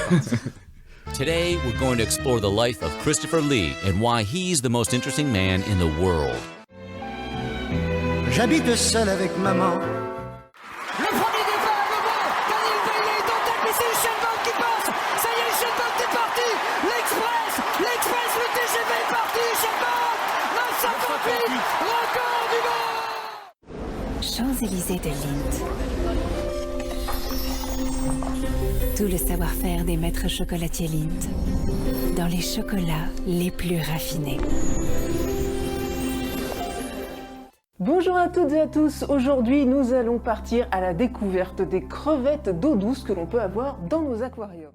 Today, we're going to explore the life of Christopher Lee and why he's the most interesting man in the world. J'habite seul avec maman. Le premier départ de Vaud, Daniel Bailey est en tête, mais c'est Usain Bolt qui passe. Ça y est, Usain Bolt est parti. L'Express, le TGV est parti. Usain Bolt, 958, record du monde. Champs-Élysées de Lindt. Tout le savoir-faire des maîtres chocolatiers Lindt dans les chocolats les plus raffinés. Bonjour à toutes et à tous, aujourd'hui nous allons partir à la découverte des crevettes d'eau douce que l'on peut avoir dans nos aquariums.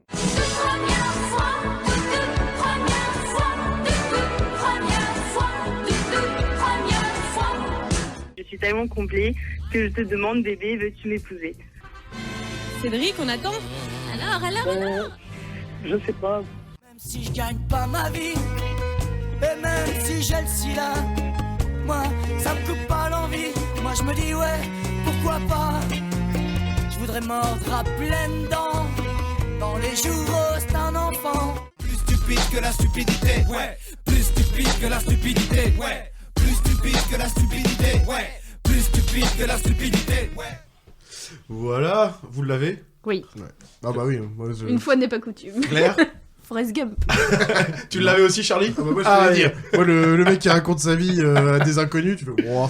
Je suis tellement comblée que je te demande, bébé, veux-tu m'épouser? Cédric, on attend. Alors Je sais pas. Même si je gagne pas ma vie, et même si j'ai le sida, moi ça me coupe pas l'envie. Moi je me dis ouais, pourquoi pas. Je voudrais mordre à pleines dents dans les joues roses d'un enfant. Plus stupide que la stupidité, ouais. Plus stupide que la stupidité, ouais. Plus stupide que la stupidité, ouais. Plus stupide que la stupidité, ouais. Voilà, vous l'avez? Oui. Ouais. Ah bah oui. Moi, Une fois n'est pas coutume. Claire? Forrest Gump. Tu l'avais aussi, Charlie? Moi, je voulais dire. Moi, le mec qui raconte sa vie à des inconnus, tu fais. Wow.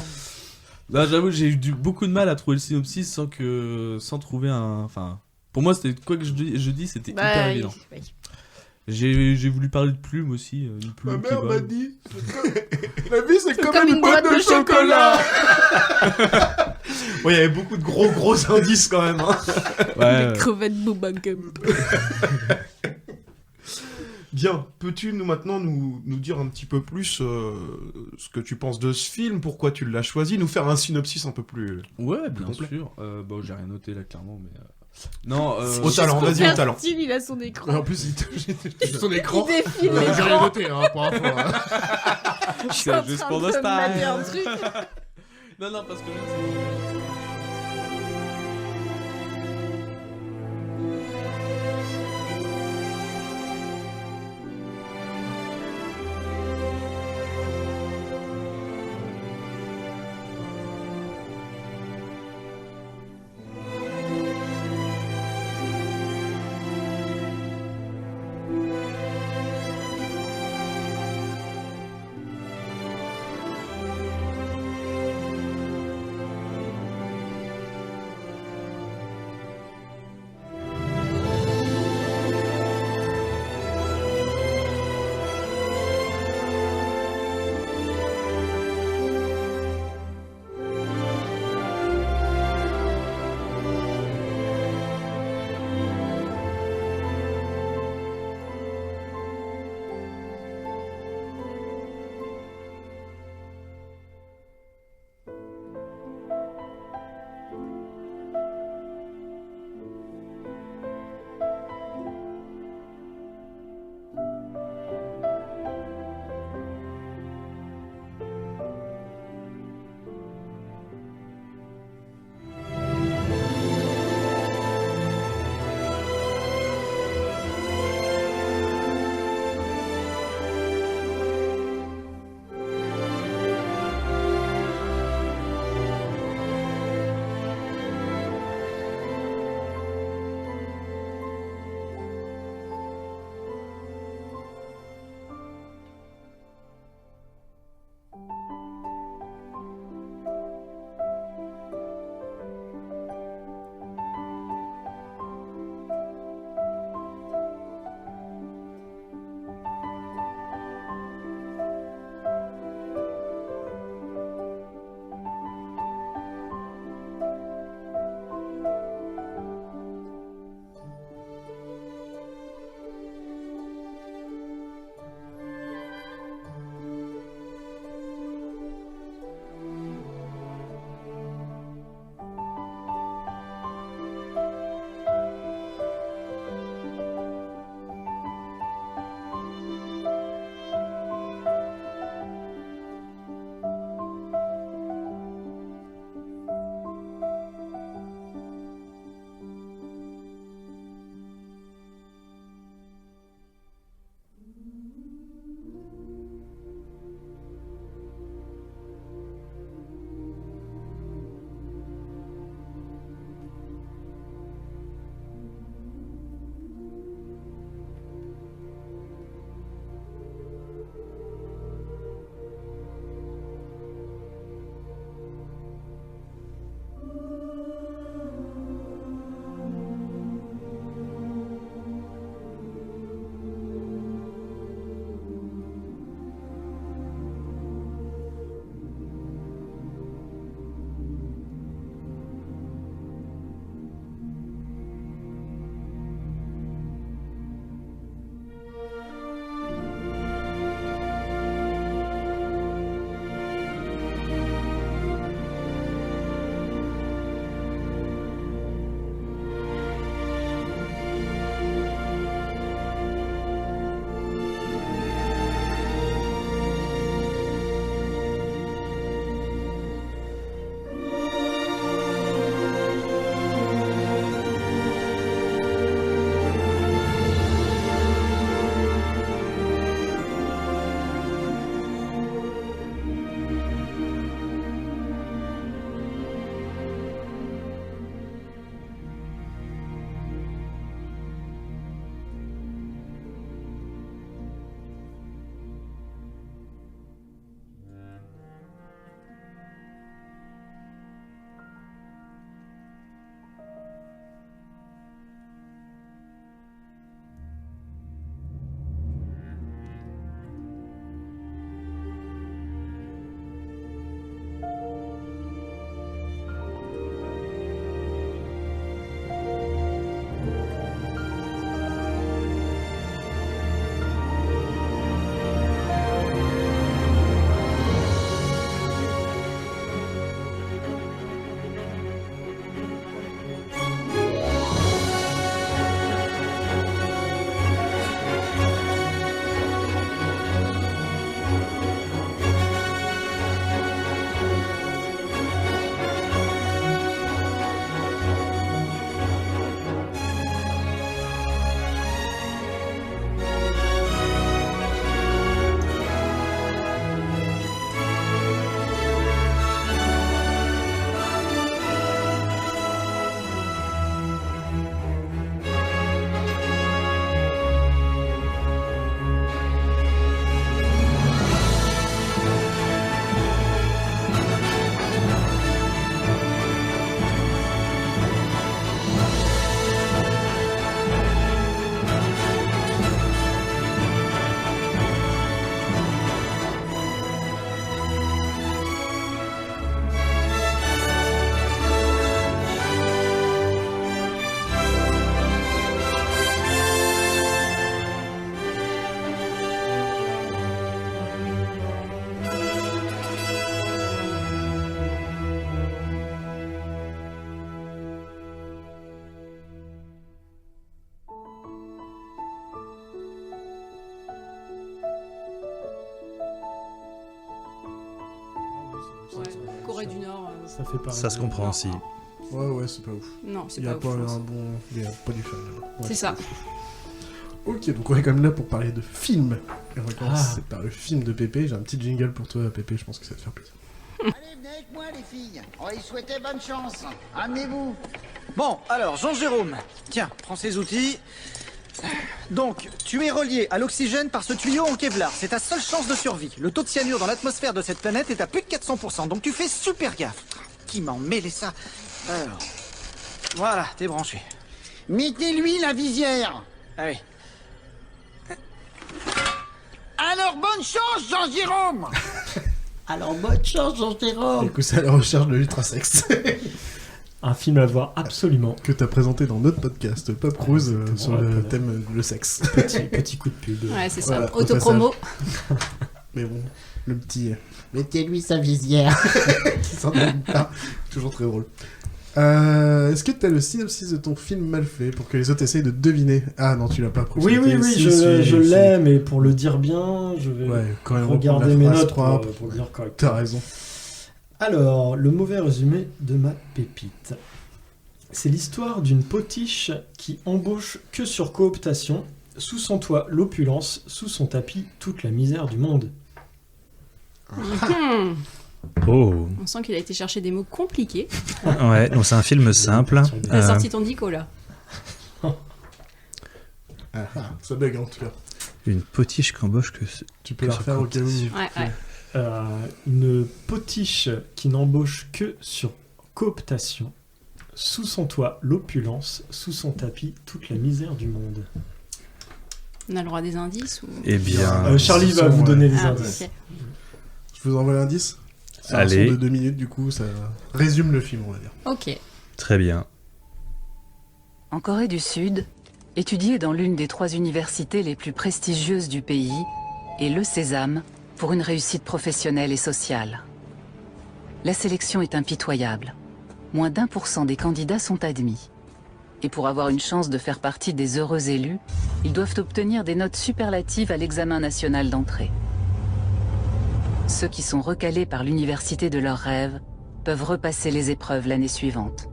Là, j'avoue, j'ai eu beaucoup de mal à trouver le synopsis sans trouver un. Enfin, pour moi, c'était quoi que je dis, c'était hyper évident. Oui. J'ai voulu parler de plume aussi. Une plume Ma mère qui m'a vole. dit la vie, c'est comme une boîte de chocolat. Ouais, il y avait beaucoup de gros indices quand même. Hein. Ouais. Crevette Booba Gump. Bien, peux-tu maintenant nous dire un petit peu plus ce que tu penses de ce film, pourquoi tu l'as choisi, nous faire un synopsis un peu plus Ouais, bien complet. sûr. Bon, j'ai rien noté là clairement, mais non. Au talent, vas-y au talent. Steve, il a son écran. En plus, son écran. Il défile J'ai rien l'écran. noté, hein, pour info. Hein. Je suis en juste train pour de le me style. mater un truc. Non, parce que Corée du Nord. Ça fait pareil. Ça se comprend aussi. Ouais, c'est pas ouf. Non, c'est Il y a pas ouf, pas je pense. un bon. Il y a pas du fan là-bas. Ouais, C'est ça. Ok, donc on est quand même là pour parler de film. Et on va commencer par le film de Pépé. J'ai un petit jingle pour toi, Pépé, je pense que ça va te faire plaisir. Allez, venez avec moi, les filles. On va y souhaiter bonne chance. Amenez-vous. Bon, alors, Jean-Jérôme, tiens, prends ces outils. Donc, tu es relié à l'oxygène par ce tuyau en Kevlar. C'est ta seule chance de survie. Le taux de cyanure dans l'atmosphère de cette planète est à plus de 400%. Donc tu fais super gaffe. Qui m'en mêlait ça? Alors, voilà, t'es branché. Mettez-lui la visière. Ah oui. Alors, bonne chance, Jean-Jérôme. Alors, bonne chance, Jean-Jérôme. Du coup, c'est à la recherche de l'ultrasex. Un film à voir absolument. Que t'as présenté dans notre podcast Pop Cruise sur le thème le sexe. Petit coup de pub. Ouais, c'est ça. Voilà, Autopromo. Mais bon, le petit. Mettez-lui sa visière. Qui s'en donne pas. Toujours très drôle. Est-ce que t'as le synopsis de ton film mal fait pour que les autres essayent de deviner? Ah non, tu l'as pas Oui, je l'ai, mais pour le dire bien, je vais quand même regarder mes notes pour le dire correctement. T'as raison. Alors, le mauvais résumé de ma pépite. C'est l'histoire d'une potiche qui embauche que sur cooptation, sous son toit l'opulence, sous son tapis toute la misère du monde. Oh. On sent qu'il a été chercher des mots compliqués. Ouais, donc c'est un film simple. T'as sorti ton dico là. Ça bug en tout cas. Une potiche qu'embauche que... Tu peux la refaire au cas où. Ouais. Une potiche qui n'embauche que sur cooptation, sous son toit l'opulence, sous son tapis toute la misère du monde. On a le droit des indices ou... Eh bien... Charlie va vous donner les indices. Okay. Je vous envoie l'indice. C'est Allez. un son de 2 minutes, du coup, ça résume le film, on va dire. Ok. Très bien. En Corée du Sud, étudier dans l'une des 3 universités les plus prestigieuses du pays est le sésame pour une réussite professionnelle et sociale. La sélection est impitoyable. Moins d'1% des candidats sont admis. Et pour avoir une chance de faire partie des heureux élus, ils doivent obtenir des notes superlatives à l'examen national d'entrée. Ceux qui sont recalés par l'université de leurs rêves peuvent repasser les épreuves l'année suivante.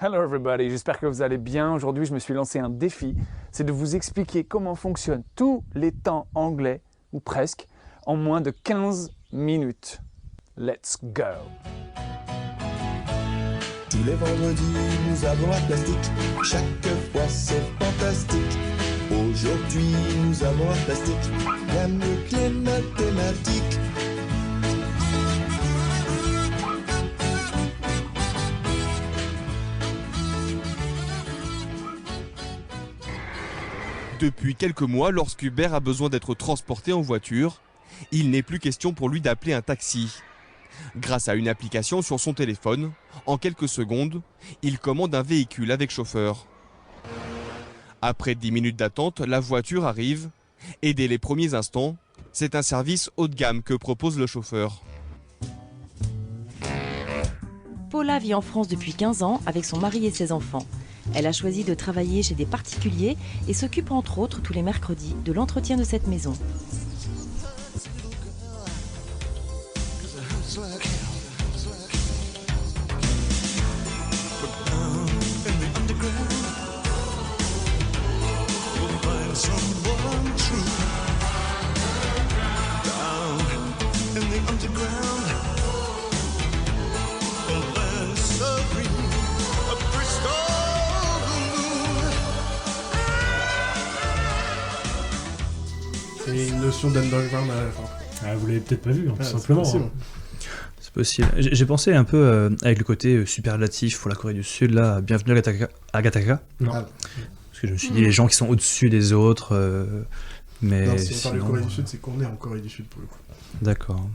Hello everybody, j'espère que vous allez bien. Aujourd'hui, je me suis lancé un défi, c'est de vous expliquer comment fonctionnent tous les temps anglais, ou presque, en moins de 15 minutes. Let's go! Tous les vendredis, nous avons la plastique. Chaque fois, c'est fantastique. Aujourd'hui, nous avons la plastique. Gamme de clés mathématiques. Depuis quelques mois, lorsqu'Hubert a besoin d'être transporté en voiture, il n'est plus question pour lui d'appeler un taxi. Grâce à une application sur son téléphone, en quelques secondes, il commande un véhicule avec chauffeur. Après 10 minutes d'attente, la voiture arrive et dès les premiers instants, c'est un service haut de gamme que propose le chauffeur. Paula vit en France depuis 15 ans avec son mari et ses enfants. Elle a choisi de travailler chez des particuliers et s'occupe entre autres tous les mercredis de l'entretien de cette maison. Et une notion d'underground à la fin. Ah, vous l'avez peut-être pas vu, tout simplement. C'est possible. J'ai pensé un peu avec le côté superlatif pour la Corée du Sud, là, bienvenue à Gataka. Non. Parce que je me suis dit, les gens qui sont au-dessus des autres, mais Non, si on parle de sinon, Corée du Sud, c'est qu'on est en Corée du Sud pour le coup. D'accord.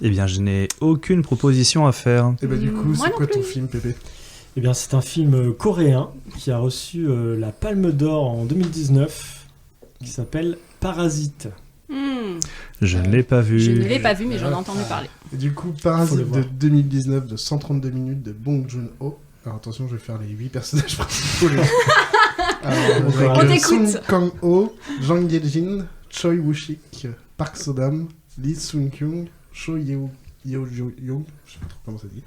Eh bien, je n'ai aucune proposition à faire. Et bah du coup, c'est quoi ton film, Pépé? Eh bien, c'est un film coréen qui a reçu la Palme d'Or en 2019, qui s'appelle Parasite. Je ne l'ai pas vu. Je ne l'ai pas vu, mais j'en ai entendu parler. Et du coup, Parasite de 2019 de 132 minutes de Bong Joon-ho. Alors attention, je vais faire les 8 personnages principaux. On t'écoute. Sung Kang-ho, Jang Ye-jin, Choi Woo-shik, Park So-dam, Lee Sun-kyung, Cho Yeo-young, je sais pas trop comment ça dit,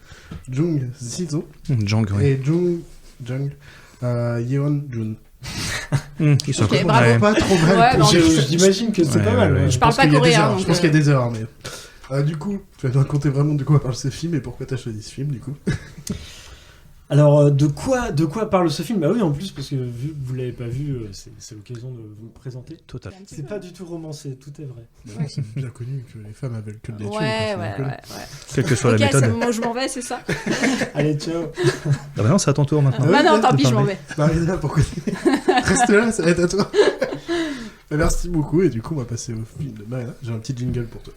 Jung Si-zo Jang, oui. et Jung Yeon-jun. Ils sont Ok, bravo. Pas trop mal. Ouais, J'imagine que c'est pas mal. Je parle pas coréen. Je pense qu'il y a des heures, mais... du coup, tu vas nous raconter vraiment de quoi parle ce film et pourquoi t'as choisi ce film, du coup. Alors, de quoi parle ce film? Bah oui, en plus, parce que vu que vous l'avez pas vu, c'est l'occasion de vous le présenter. Total. C'est pas du tout romancé, tout est vrai. Ouais. C'est bien connu que les femmes avaient que de la thune. Ouais. Quelle que soit la Ok, méthode. c'est le moment où je m'en vais, c'est ça? Allez, ciao. Ah bah non, c'est à ton tour maintenant. Bah non, tant pis, je m'en vais. Marina, pourquoi reste là, ça va être à toi. Merci beaucoup, et du coup, on va passer au film de Marina. J'ai un petit jingle pour toi.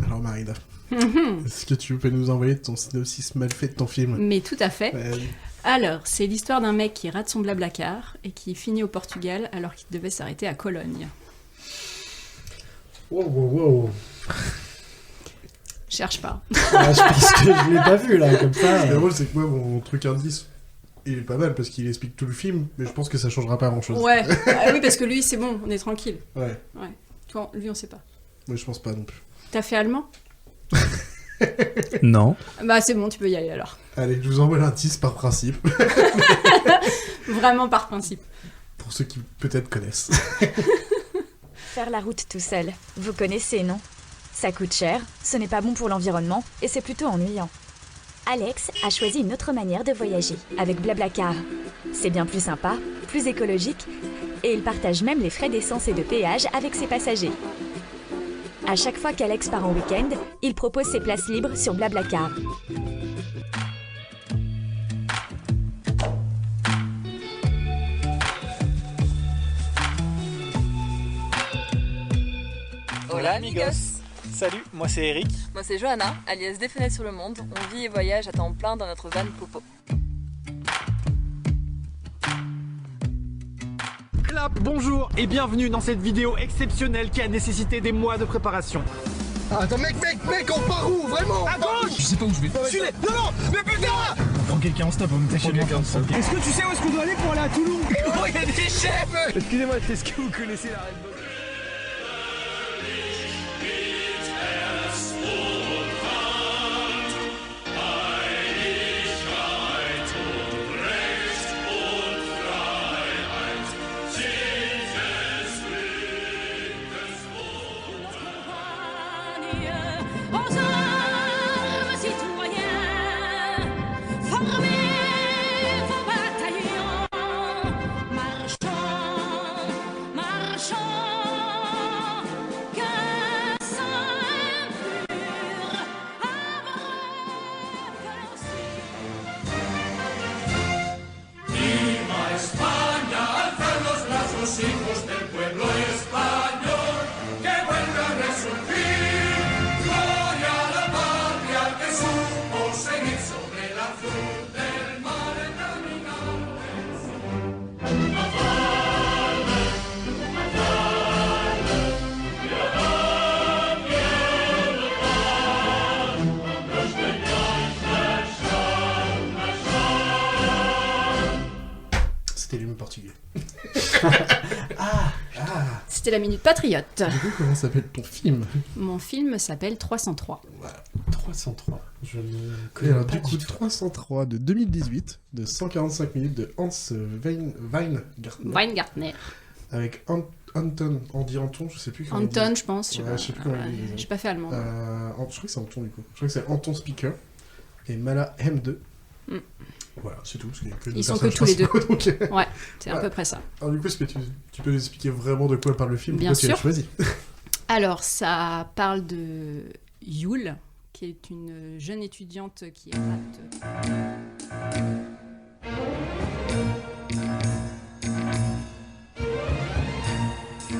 Alors Marina, est-ce que tu peux nous envoyer ton synopsis mal fait de ton film? Mais tout à fait. Ouais. Alors, c'est l'histoire d'un mec qui rate son blablacar et qui finit au Portugal alors qu'il devait s'arrêter à Cologne. Wow. Cherche pas. Ah, je pense que je l'ai pas vu là, comme ça. Ce qui est drôle, c'est que moi, mon truc indice, il est pas mal parce qu'il explique tout le film, mais je pense que ça changera pas grand-chose. Ouais, ah oui, parce que lui, c'est bon, on est tranquille. Ouais. Toi, lui, on sait pas. Moi, je pense pas non plus. T'as fait allemand? Non. Bah, c'est bon, tu peux y aller alors. Allez, je vous envoie l'indice par principe. Vraiment par principe. Pour ceux qui peut-être connaissent. Faire la route tout seul, vous connaissez, non? Ça coûte cher, ce n'est pas bon pour l'environnement et c'est plutôt ennuyant. Alex a choisi une autre manière de voyager, avec Blablacar. C'est bien plus sympa, plus écologique, et il partage même les frais d'essence et de péage avec ses passagers. À chaque fois qu'Alex part en week-end, il propose ses places libres sur Blablacar. Hola amigos. Salut, moi c'est Eric. Moi c'est Johanna, alias Des Fenêtres sur le Monde. On vit et voyage à temps plein dans notre van Popo. Clap, bonjour et bienvenue dans cette vidéo exceptionnelle qui a nécessité des mois de préparation. Ah, attends, mec, on part où, vraiment? À gauche! Je sais pas où je vais. Suis-les! Non, mais putain! On prend quelqu'un en stop, on me chez quelqu'un en stop. Est-ce que tu sais où est-ce qu'on doit aller pour aller à Toulon? Oh, il y a des chefs! Excusez-moi, est-ce que vous connaissez la Red Bull? C'était lui portugais. C'était la Minute Patriote. Du coup, comment s'appelle ton film? Mon film s'appelle 303. Voilà, 303. Je ne connais pas. Du coup, 303 de 2018, de 145 minutes de Hans Weingartner. Avec Anton, je sais plus comment Anton, on dit. je pense. Je sais plus comment on dit. J'ai pas fait allemand. Je crois que c'est Anton du coup. Je crois que c'est Anton Speaker et Mala M2. Voilà, c'est tout. Parce qu'il y a que Ils sont que tous les deux. Donc, ouais, c'est à peu près ça. Alors du coup, est-ce que tu peux nous expliquer vraiment de quoi parle le film? Bien sûr. Choisi. Alors, ça parle de Yule, qui est une jeune étudiante qui rate... Io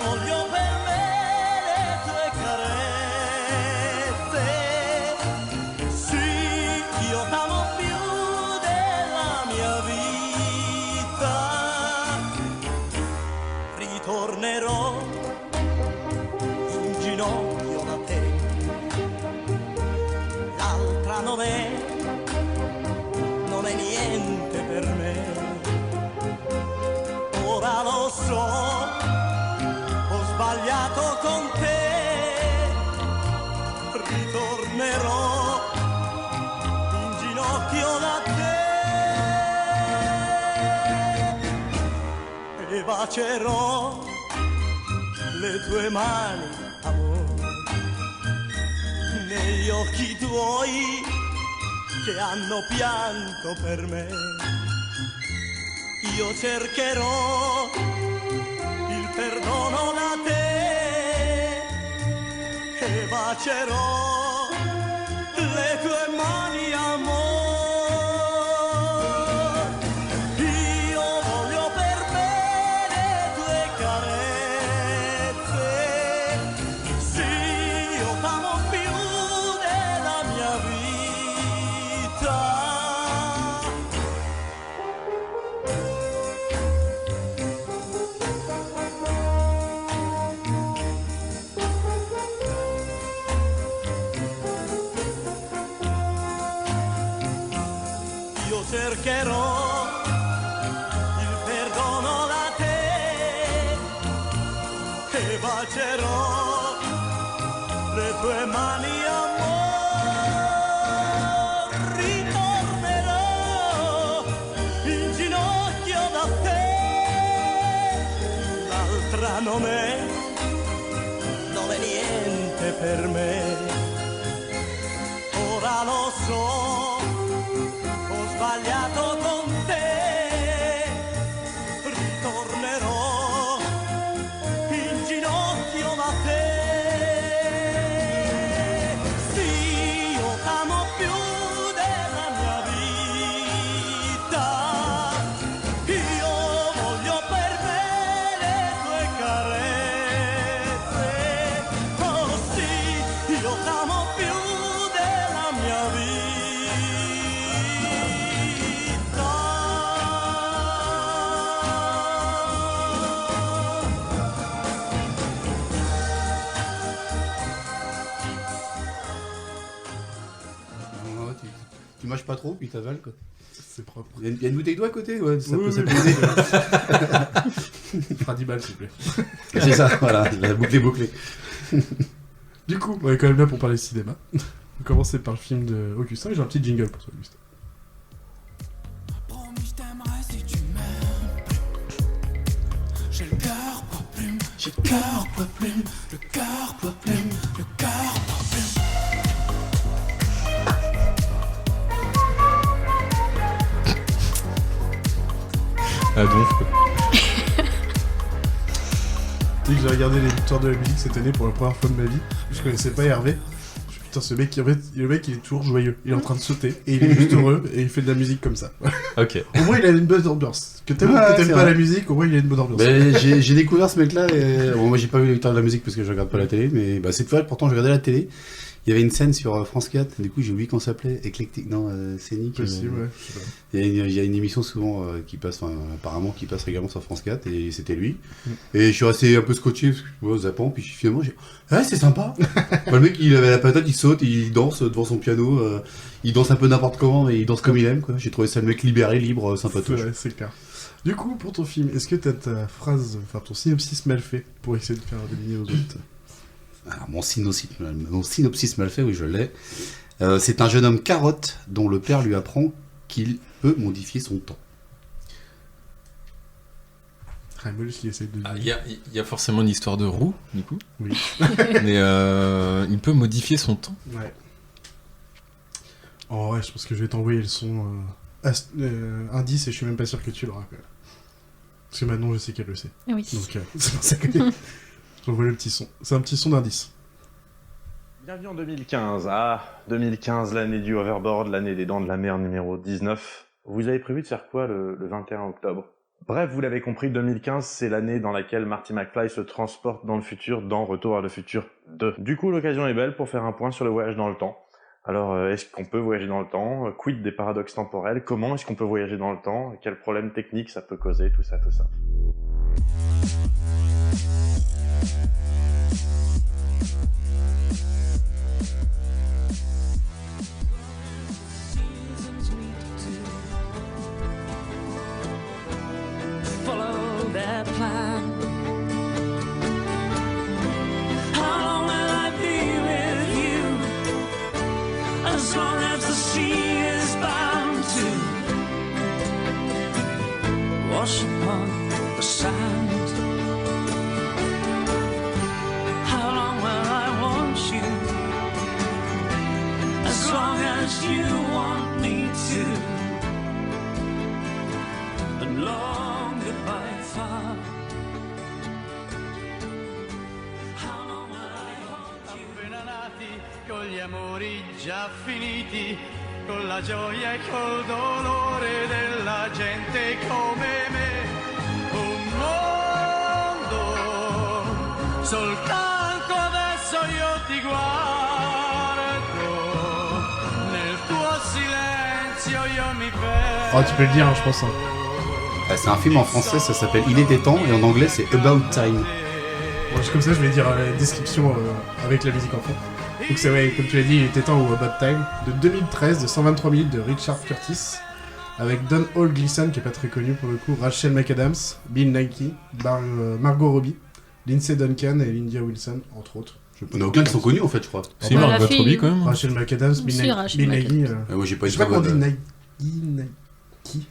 voglio per me le tue carezze. Sì, io t'amo più della mia vita. Ritornerò in ginocchio da te. L'altra non è niente per me. Ora lo so, ho sbagliato con te. Ritornerò in ginocchio da te e bacerò le tue mani, amore, negli occhi tuoi che hanno pianto per me. Io cercherò il perdono da te e bacerò le tue mani, amore. Io voglio per me le tue carezze. Sì, io t'amo più della mia vita. Io cercherò il perdono da te e bacerò le tue mani, amore. Ritornerò in ginocchio da te. L'altra non è niente per me. Ora lo so, ho sbagliato con te. Ritornerò in ginocchio da te. Sì, io t'amo più della mia vita. Io voglio per me le tue carezze. Oh sì, io t'amo più della mia vita. Non, tu mâches pas trop, puis t'avales quoi. C'est propre. Il y a une bouteille d'eau à côté, ouais, ça Oui, peut oui, s'apaiser. Fera 10 balles, s'il vous plaît. C'est ça, voilà, la boucle est bouclée. Du coup, on est quand même là pour parler cinéma. On va commencer par le film de Augustin et j'ai un petit jingle pour toi, Augustin. J'ai le cœur poids plume, j'ai le cœur poids plume, le cœur poids plume, le cœur poids plume. Ah donc Tu sais que j'ai regardé les victoires de la musique cette année pour la première fois de ma vie. Je connaissais pas Hervé. Putain, ce mec, en fait, le mec, il est toujours joyeux. Il est en train de sauter et il est juste heureux et il fait de la musique comme ça. Ok. Au moins, il a une bonne ambiance. Que t'aimes ou que t'aimes pas la musique, au moins, il a une bonne ambiance. Ben, j'ai découvert ce mec-là. Et... Bon, moi, j'ai pas vu les victoires de la musique parce que je regarde pas la télé, mais bah, cette fois, pourtant, je regardais la télé. Il y avait une scène sur France 4, du coup j'ai oublié qu'on s'appelait Éclectique, non, Scénique. Possible, ouais, je sais pas. Il y a une émission souvent qui passe, apparemment qui passe régulièrement sur France 4, et c'était lui. Et je suis resté un peu scotché, parce que je vois, zappant, puis finalement j'ai c'est sympa. Le mec il avait la patate, il saute, il danse devant son piano, il danse un peu n'importe comment, mais il danse comme il aime, quoi. J'ai trouvé ça le mec libéré, libre, sympatoche. Ouais, c'est clair. Du coup, pour ton film, est-ce que t'as ta phrase, enfin ton synopsis mal fait, pour essayer de faire deviner aux autres? Alors, mon synopsis mal fait, oui, je l'ai. C'est un jeune homme carotte dont le père lui apprend qu'il peut modifier son temps. Raimol qui essaie de... Il y a forcément une histoire de roue, du coup. Oui. Mais il peut modifier son temps. Ouais. Oh ouais, je pense que je vais t'envoyer le son indice et je suis même pas sûr que tu l'auras. Quoi. Parce que maintenant je sais qu'elle le sait. Oui. Donc c'est pour ça que... J'envoie le petit son. C'est un petit son d'indice. Bienvenue en 2015. 2015, l'année du hoverboard, l'année des dents de la mer numéro 19. Vous avez prévu de faire quoi le 21 octobre? Bref, vous l'avez compris, 2015, c'est l'année dans laquelle Marty McFly se transporte dans le futur, dans Retour vers le futur 2. Du coup, l'occasion est belle pour faire un point sur le voyage dans le temps. Alors, est-ce qu'on peut voyager dans le temps? Quid des paradoxes temporels? Comment est-ce qu'on peut voyager dans le temps? Quels problèmes techniques ça peut causer? Tout ça. Follow that plan. How long will I be with you? As long as the sea is bound to wash upon the sand. How long will I want you? As long as you want me to. And long goodbye far. How long will I want you? Appena nati, con gli amori già finiti, con la gioia e col dolore della gente come me. Un mondo, soltanto adesso io ti guardo, nel tuo silenzio io mi perdo. Oh, tu peux le dire, hein, je pense. Hein. C'est un film en français, ça s'appelle Il était temps, et en anglais c'est About Time. Bon, comme ça, je vais dire la description avec la musique en fond. Donc c'est ouais, comme tu l'as dit, Il était temps ou About Time, de 2013, de 123 minutes de Richard Curtis, avec Don Hall Gleason, qui est pas très connu pour le coup, Rachel McAdams, Bill Nighy, Margot Robbie, Lindsay Duncan et Lydia Wilson, entre autres. On a aucun qui sont connus en fait, je crois. C'est Margot Robbie quand même. Rachel McAdams, Bill Nighy. Moi j'ai pas Je sais pas comment on dit Nighy.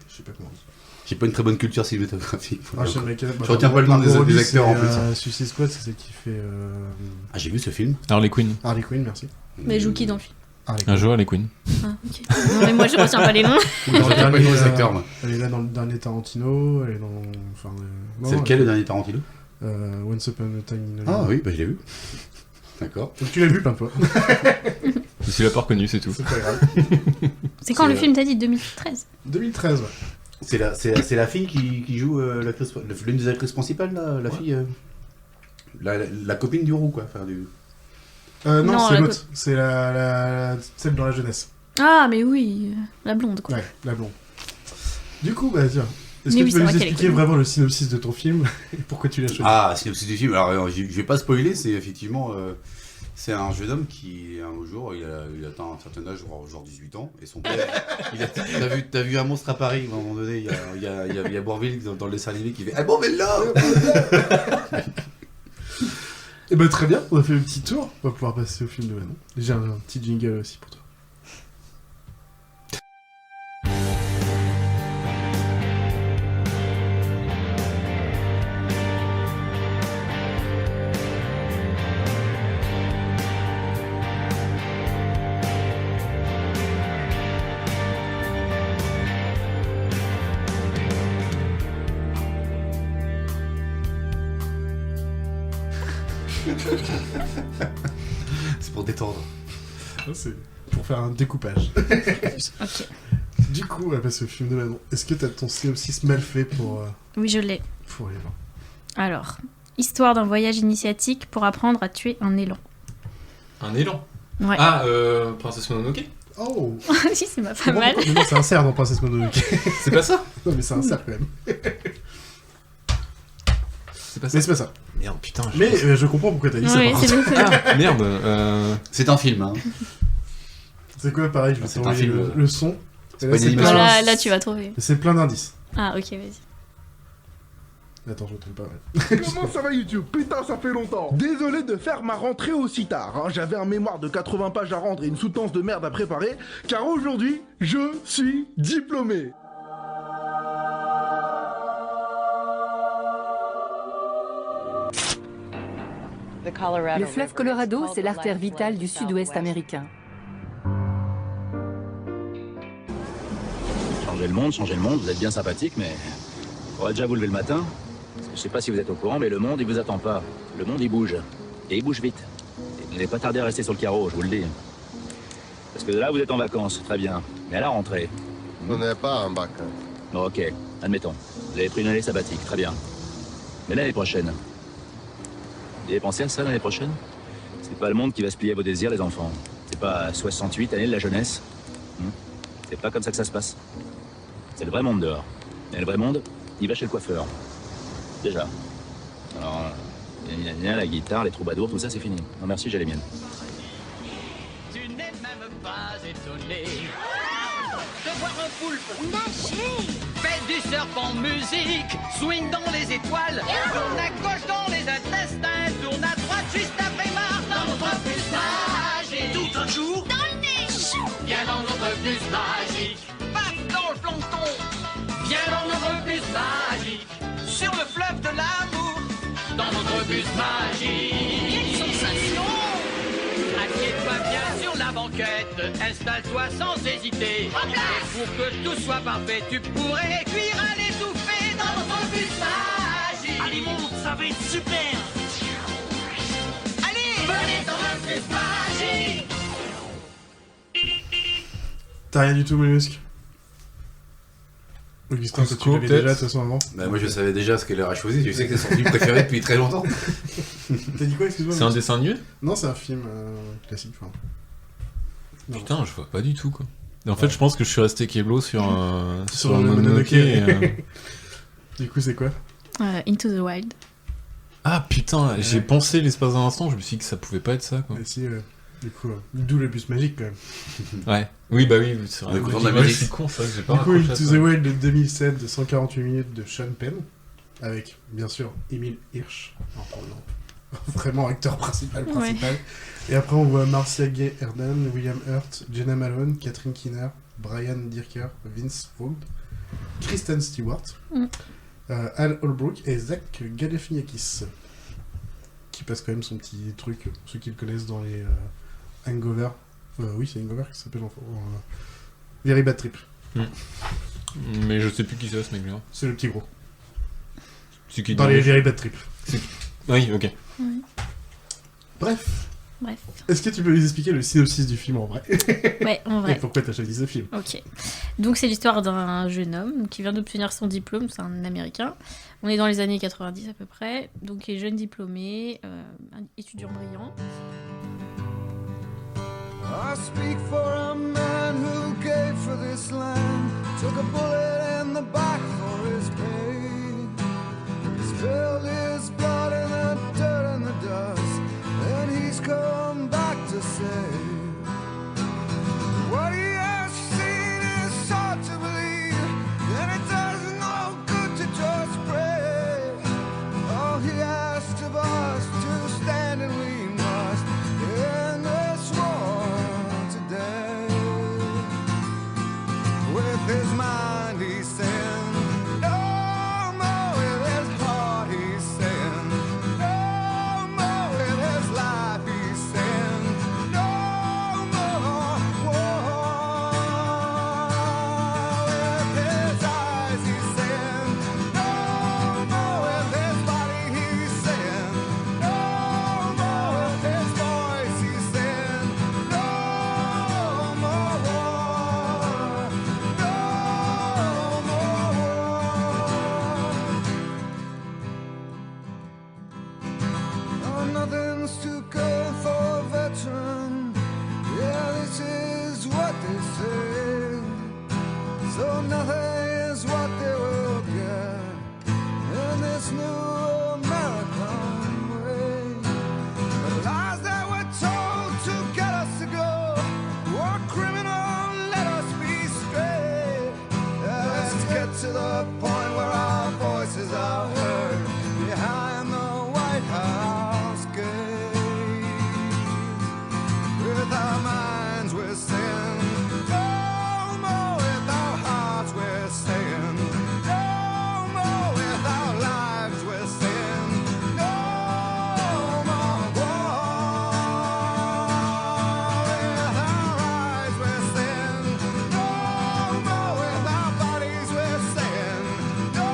Je sais pas comment on dit. J'ai pas une très bonne culture cinématographique. Rachel McAdams. Je retiens pas le nom des acteurs en plus. Suicide Squad, c'est celle qui fait. Ah, j'ai vu ce film. Harley Quinn. Harley Quinn, merci. Mais elle joue qui dans le film? Un jour, Harley Quinn. Ah, ok. Non, mais moi je retiens pas les noms. Dans le pas dernier, les acteurs, moi. Elle est là dans le dernier Tarantino, elle est dans. Enfin, C'est lequel le dernier Tarantino? Once Upon a Time in Hollywood. Ah oui, bah je l'ai vu. D'accord. Donc tu l'as vu plein de fois. Je suis là pas reconnu, c'est tout. C'est pas grave. C'est quand le film t'as dit? 2013? 2013, ouais. C'est la fille qui joue l'une des actrices principales, là, la fille. La copine du roux, quoi. Enfin, du... non, c'est l'autre. C'est celle dans la jeunesse. Ah, mais oui, la blonde quoi. Ouais, la blonde. Du coup, bah tiens. Est-ce Mais que oui, tu peux c'est nous vrai expliquer vraiment le synopsis de ton film et pourquoi tu l'as choisi? Ah, synopsis du film. Alors, je vais pas spoiler, c'est effectivement. C'est un jeune homme qui, un jour, il atteint un certain âge, genre 18 ans, et son père. T'as vu un monstre à Paris, à un moment donné, il y a Bourvil dans le dessin animé qui fait Ah bon, mais là Et bah très bien, on a fait le petit tour, on va pouvoir passer au film de maintenant. Déjà un petit jingle aussi pour toi. C'est pour détendre. C'est pour faire un découpage. Ok. Du coup, on va passer au film de maintenant. Est-ce que t'as ton synopsis mal fait pour... Oui, je l'ai. Pour aller voir. Alors, histoire d'un voyage initiatique pour apprendre à tuer un élan. Un élan? Ouais. Ah, Princesse Mononoke? Oh. Si, c'est pas mal. Non, c'est un cerf dans Princesse Mononoke. C'est pas ça? Non, mais c'est un cerf quand même. C'est pas ça. Mais c'est pas ça. Merde, putain. Mais je comprends pourquoi t'as dit ça. Oui, par c'est contre. bien fait. Ah, merde. C'est un film, hein. C'est quoi, pareil, je vais C'est un t'envoyer film. le son. C'est pas une animation. Voilà, là tu vas trouver. C'est plein d'indices. Ah, ok, vas-y. Attends, je retrouve pas. Ouais. Comment ça va YouTube? Putain, ça fait longtemps. Désolé de faire ma rentrée aussi tard, hein. J'avais un mémoire de 80 pages à rendre et une soutenance de merde à préparer, car aujourd'hui, je suis diplômé. Le fleuve Colorado, c'est l'artère vitale du sud-ouest américain. Changer le monde, vous êtes bien sympathique, mais faudrait déjà vous lever le matin. Parce que je sais pas si vous êtes au courant, mais le monde, il vous attend pas. Le monde, il bouge. Et il bouge vite. Et n'allez pas tarder à rester sur le carreau, je vous le dis. Parce que là, vous êtes en vacances, très bien. Mais à la rentrée... On n'est pas en bac. Bon, ok, admettons. Vous avez pris une année sabbatique, très bien. Mais l'année prochaine... Vous avez pensé à ça l'année prochaine? C'est pas le monde qui va se plier à vos désirs, les enfants. C'est pas 68 années de la jeunesse. C'est pas comme ça que ça se passe. C'est le vrai monde dehors. Et le vrai monde, il va chez le coiffeur. Déjà. Alors, la guitare, les troubadours, tout ça, c'est fini. Non, merci, j'ai les miennes. Tu n'es même pas étonné de voir un poulpe nager. Fais du surf en musique, swing dans les étoiles, tourne à gauche dans les intestins, tourne à droite juste après marre dans notre bus magique. Tout un jour Dans le nez. viens dans notre bus magique. Paf dans le plancton, viens dans notre bus magique. Sur le fleuve de l'amour, dans notre bus magique. Quelle sensation! Assieds-toi bien sur la banquette, installe-toi sans hésiter. Et pour que tout soit parfait, tu pourrais cuire à l'étouffer dans notre bus magique. Allez monte, ça va être super. Allez, venez dans notre bus magique. T'as rien du tout, Mollusque. Augustin, toi, tu l'avais déjà de toute façon avant. Bah, moi je savais déjà ce qu'elle aurait choisi, je sais que c'est son film préféré depuis très longtemps. T'as dit quoi, excuse-moi? C'est un dessin animé? Non, c'est un film classique. Enfin. Putain, je vois pas du tout quoi. Et en fait, je pense que je suis resté Keblo sur un Mononoke. et, Du coup, c'est quoi? Into the Wild. Ah putain, j'ai pensé l'espace d'un instant, je me suis dit que ça pouvait pas être ça quoi. Mais si, du coup, d'où le bus magique quand même. Ouais, oui, bah oui, c'est vrai. Ouais, c'est con ça, j'ai pas Du coup, raccroché à Into ça. the Wild de 2007 de 148 minutes de Sean Penn, avec bien sûr Emile Hirsch, vraiment acteur principal. Ouais. Et après, on voit Marcia Gay Erdan, William Hurt, Jenna Malone, Catherine Keener, Brian Dirker, Vince Vaughn, Kristen Stewart, Al Holbrook et Zach Galifianakis, qui passe quand même son petit truc, ceux qui le connaissent dans les Hangover. Oui, c'est Hangover qui s'appelle Very Bad Trip. Mais je sais plus qui c'est ce mec-là. C'est le petit gros. C'est qui dans les Very Bad Trip. Oui, ok. Bref. Bref. Est-ce que tu peux nous expliquer le synopsis du film en vrai? Ouais, en vrai. Et pourquoi t'as choisi ce film? Ok. Donc c'est l'histoire d'un jeune homme qui vient d'obtenir son diplôme, c'est un Américain. On est dans les années 90 à peu près. Donc il est jeune diplômé, un étudiant brillant. I speak for a man who gave for this land, took a bullet in the back for his pain, spilled his blood in the dirt and the dust, and he's come back to say what he has seen is hard to believe, and it does no good to just pray. All he asked of us to stand and we must end this war today. With his mind he's saying no more, with his heart he's saying no more, with his life he's saying no more war. With his eyes he's saying no more, with his body he's saying no more, with his voice he's saying no more war, no more war. Oh, nothing's too good for a veteran. Yeah, this is what they say. So nothing is what they will get in this new American way. The lies that were told to get us to go were criminal, let us be straight. Let's get to the point where our voices are heard behind the White House gate. With our minds we're saying no more, with our hearts we're saying no more, with our lives we're saying no more war. With our eyes we're saying no more, with our bodies we're saying no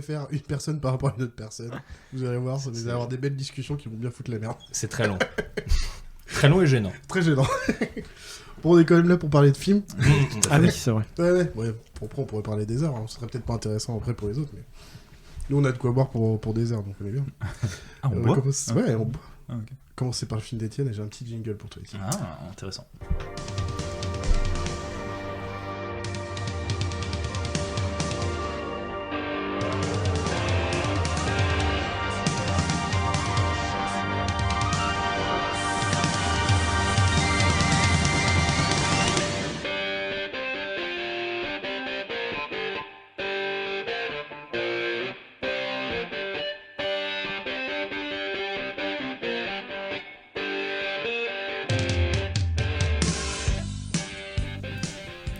préfère une personne par rapport à une autre personne. Vous allez voir, vous allez avoir des belles discussions qui vont bien foutre la merde. C'est très long. Très long et gênant. Très gênant. Bon, on est quand même là pour parler de films. Ah oui, c'est vrai. Ouais. Après, on pourrait parler des heures. Ce serait peut-être pas intéressant après pour les autres, mais nous, on a de quoi boire pour des heures, donc on est bien. Ah, on boit Ouais, on boit. Ah, ok. Commencer par le film d'Étienne et j'ai un petit jingle pour toi, Étienne. Ah, intéressant.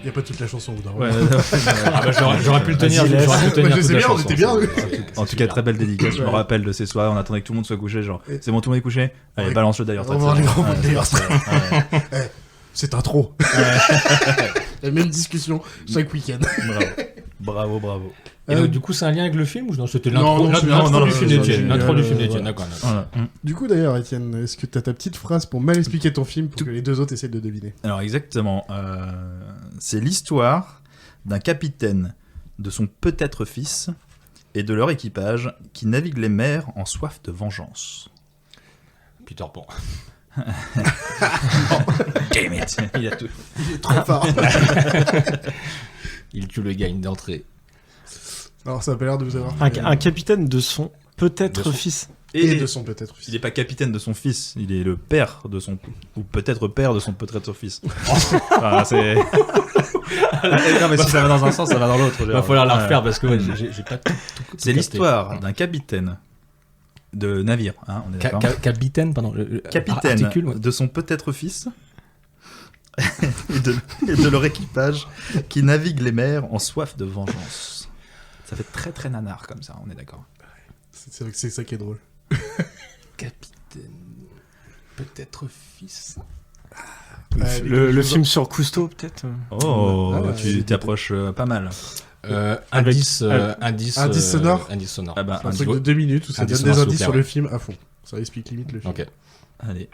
Il n'y a pas toute la chanson au bout d'un Ouais, moment. ah bah, j'aurais pu le tenir. J'aurais pu le tenir Je toute sais la bien, on chanson. était bien. En tout cas, très belle dédicace. Je me rappelle de ces soirs, on attendait que tout le monde soit couché. Genre, c'est bon, tout le monde est couché. Allez, Ouais. balance le d'ailleurs. On va voir les grands mots de d'ailleurs. C'est un trop. La même discussion chaque week-end. Bravo. Et donc, du coup, c'est un lien avec le film ou non? C'était Non, l'intro du film d'Étienne. L'intro du film d'Étienne, d'accord. Voilà. Du coup, d'ailleurs, Étienne, est-ce que tu as ta petite phrase pour mal expliquer ton film pour que les deux autres essaient de deviner? Alors exactement, c'est l'histoire d'un capitaine, de son peut-être fils et de leur équipage qui navigue les mers en soif de vengeance. Peter Pan. Damn it. Il a tout. Il est trop fort. Il tue le gars d'entrée. Alors, ça a pas l'air de vous avoir... Un capitaine de son peut-être De son- fils. Et de son peut-être fils. Il n'est pas capitaine de son fils, il est le père de son... ou peut-être père de son peut-être fils. Enfin, c'est... non mais si ça va dans un sens, ça va dans l'autre. Il va falloir la refaire parce que ouais, j'ai pas tout C'est capté. l'histoire d'un capitaine de navire, hein, on est d'accord. Capitaine, pardon. Capitaine Articule, ouais. de son peut-être fils et de leur équipage qui navigue les mers en soif de vengeance. Ça fait très très nanar comme ça, on est d'accord. C'est ça qui est drôle. Capitaine. Peut-être fils. Le film sur Cousteau, peut-être. Oh, tu t'approches pas mal. Indice sonore. Indice sonore. Ah bah, Un truc de 2 minutes où ça donne des indices sur le film à fond. Ça explique limite le film. Ok. Allez.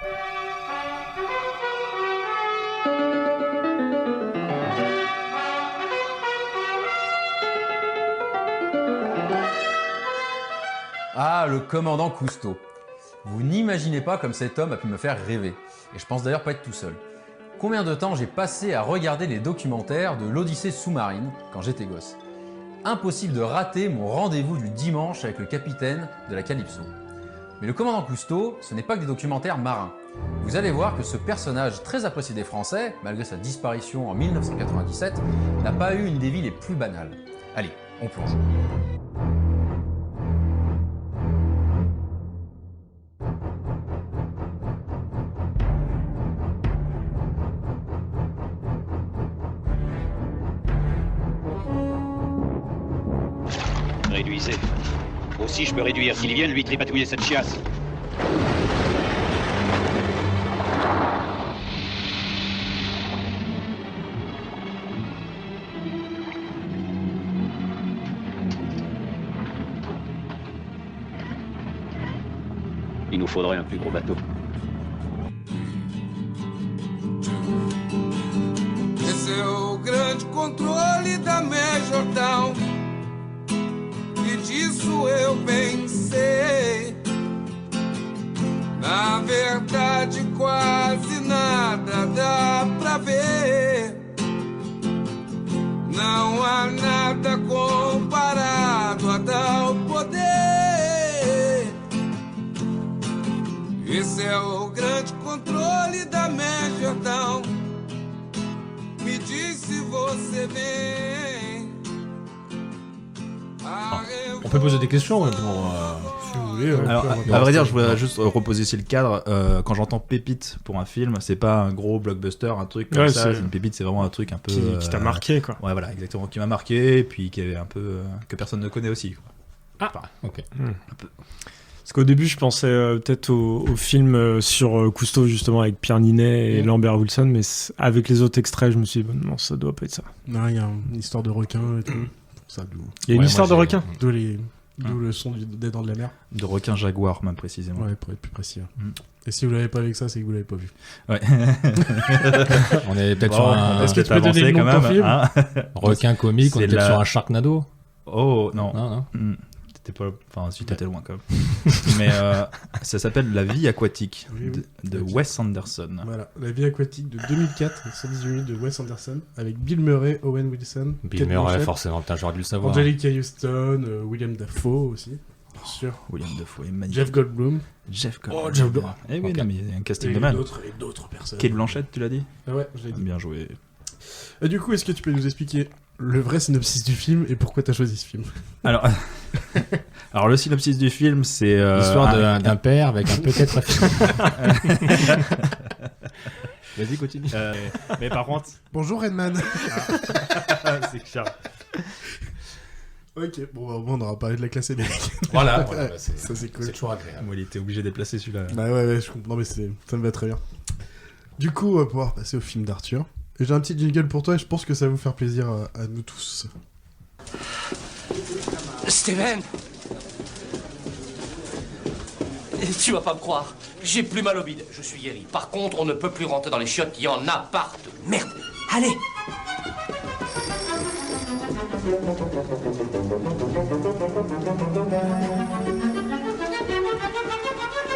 Ah, le commandant Cousteau. Vous n'imaginez pas comme cet homme a pu me faire rêver. Et je pense d'ailleurs pas être tout seul. Combien de temps j'ai passé à regarder les documentaires de l'Odyssée sous-marine quand j'étais gosse. Impossible de rater mon rendez-vous du dimanche avec le capitaine de la Calypso. Mais le commandant Cousteau, ce n'est pas que des documentaires marins. Vous allez voir que ce personnage très apprécié des Français, malgré sa disparition en 1997, n'a pas eu une des vies les plus banales. Allez, on plonge. Réduisez. Aussi, je peux réduire. Qu'ils viennent lui tripatouiller cette chiasse. Il nous faudrait un plus gros bateau. Esse é o grande controle da Majortown. E disso eu bem sei. Na verdade, quase nada dá pra ver. Não há nada comparado a tal poder. Esse é o grande controle da Majortown. Me diz se você vem. On peut poser des questions pour. Si vous voulez. Alors, à vrai dire, je voudrais juste reposer ici le cadre. Quand j'entends pépite pour un film, c'est pas un gros blockbuster, un truc comme ça. Une pépite, c'est vraiment un truc un peu. Qui t'a marqué, quoi. Ouais, voilà, exactement. Qui m'a marqué, et puis qui avait un peu. Que personne ne connaît aussi, quoi. Ah, ok. Un peu. Parce qu'au début, je pensais peut-être au film sur Cousteau, justement, avec Pierre Ninet et Lambert Wilson, mais avec les autres extraits, je me suis dit, non, ça doit pas être ça. Non, il y a une histoire de requin et tout. Ça, d'où... Il y a une histoire de requin. D'où le son des dents de la mer. De requin jaguar, même précisément. Ouais, pour être plus précis. Et si vous l'avez pas avec ça, c'est que vous l'avez pas vu. Ouais. On est peut-être sur un... Est-ce que tu peux donner le nom de ton film Requin comique, on est peut-être sur un Sharknado. Oh, non. Non. T'étais pas... Enfin, si, t'étais loin, quand même. Mais ça s'appelle La vie aquatique de Wes Anderson. Voilà, La vie aquatique de 2004, 118 minutes de Wes Anderson, avec Bill Murray, Owen Wilson, Bill Murray, forcément, putain, j'aurais dû le savoir. Angelica Houston, William Dafoe aussi, bien sûr. William Dafoe est magnifique. Jeff Goldblum. Oh, Jeff Goldblum. Eh oui, non, mais il y a un casting de mal. Et d'autres personnes. Kate Blanchett, tu l'as dit? Ah ouais, je l'ai dit. Bien joué. Et du coup, est-ce que tu peux nous expliquer le vrai synopsis du film et pourquoi t'as choisi ce film? Alors, le synopsis du film, c'est... l'histoire d'un père avec un peut-être fils. Vas-y, continue. Mais par contre... Bonjour Redman. C'est clair. Ok, bon, au moins on aura parlé de la classe américaine. Voilà, ça c'est cool. C'est toujours agréable. Moi, il était obligé de déplacer celui-là. Bah ouais, je comprends. Non, mais ça me va très bien. Du coup, on va pouvoir passer au film d'Arthur. Et j'ai un petit jingle pour toi et je pense que ça va vous faire plaisir à nous tous. Steven! Tu vas pas me croire. J'ai plus mal au bide. Je suis guéri. Par contre, on ne peut plus rentrer dans les chiottes qui en appart. Merde! Allez!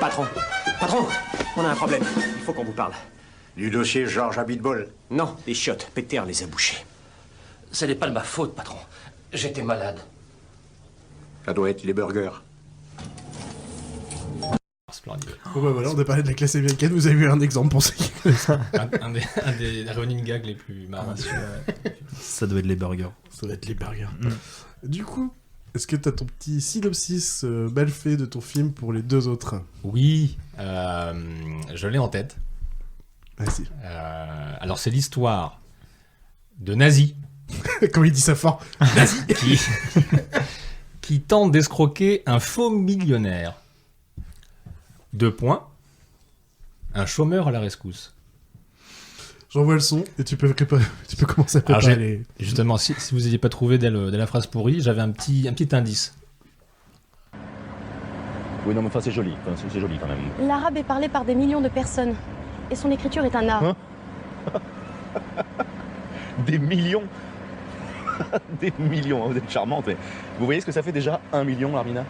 Patron, on a un problème. Il faut qu'on vous parle. Du dossier Georges Abitbol? Non, les chiottes. Peter les a bouchées. Ce n'est pas de ma faute, patron. J'étais malade. Ça doit être les burgers. Splendide. Bon bah voilà, on a parlé de la classe américaine, vous avez eu un exemple pour ça. un des running gags les plus marrants. Ça doit être les burgers. Ça doit être les burgers. Du coup, est-ce que t'as ton petit synopsis mal fait de ton film pour les deux autres? Oui, je l'ai en tête. Vas-y. Alors c'est l'histoire de nazis. Comment il dit ça fort. Nazis qui tentent d'escroquer un faux millionnaire. 2 points. Un chômeur à la rescousse. J'envoie le son et tu peux commencer à préparer les... Justement, si vous n'aviez pas trouvé dès la phrase pourrie, j'avais un petit indice. Oui, non, mais enfin, c'est joli. Enfin, c'est joli quand même. L'arabe est parlé par des millions de personnes. Et son écriture est un art. Hein? Des millions. Des millions, vous êtes charmante. Mais vous voyez ce que ça fait déjà 1 million, Armina?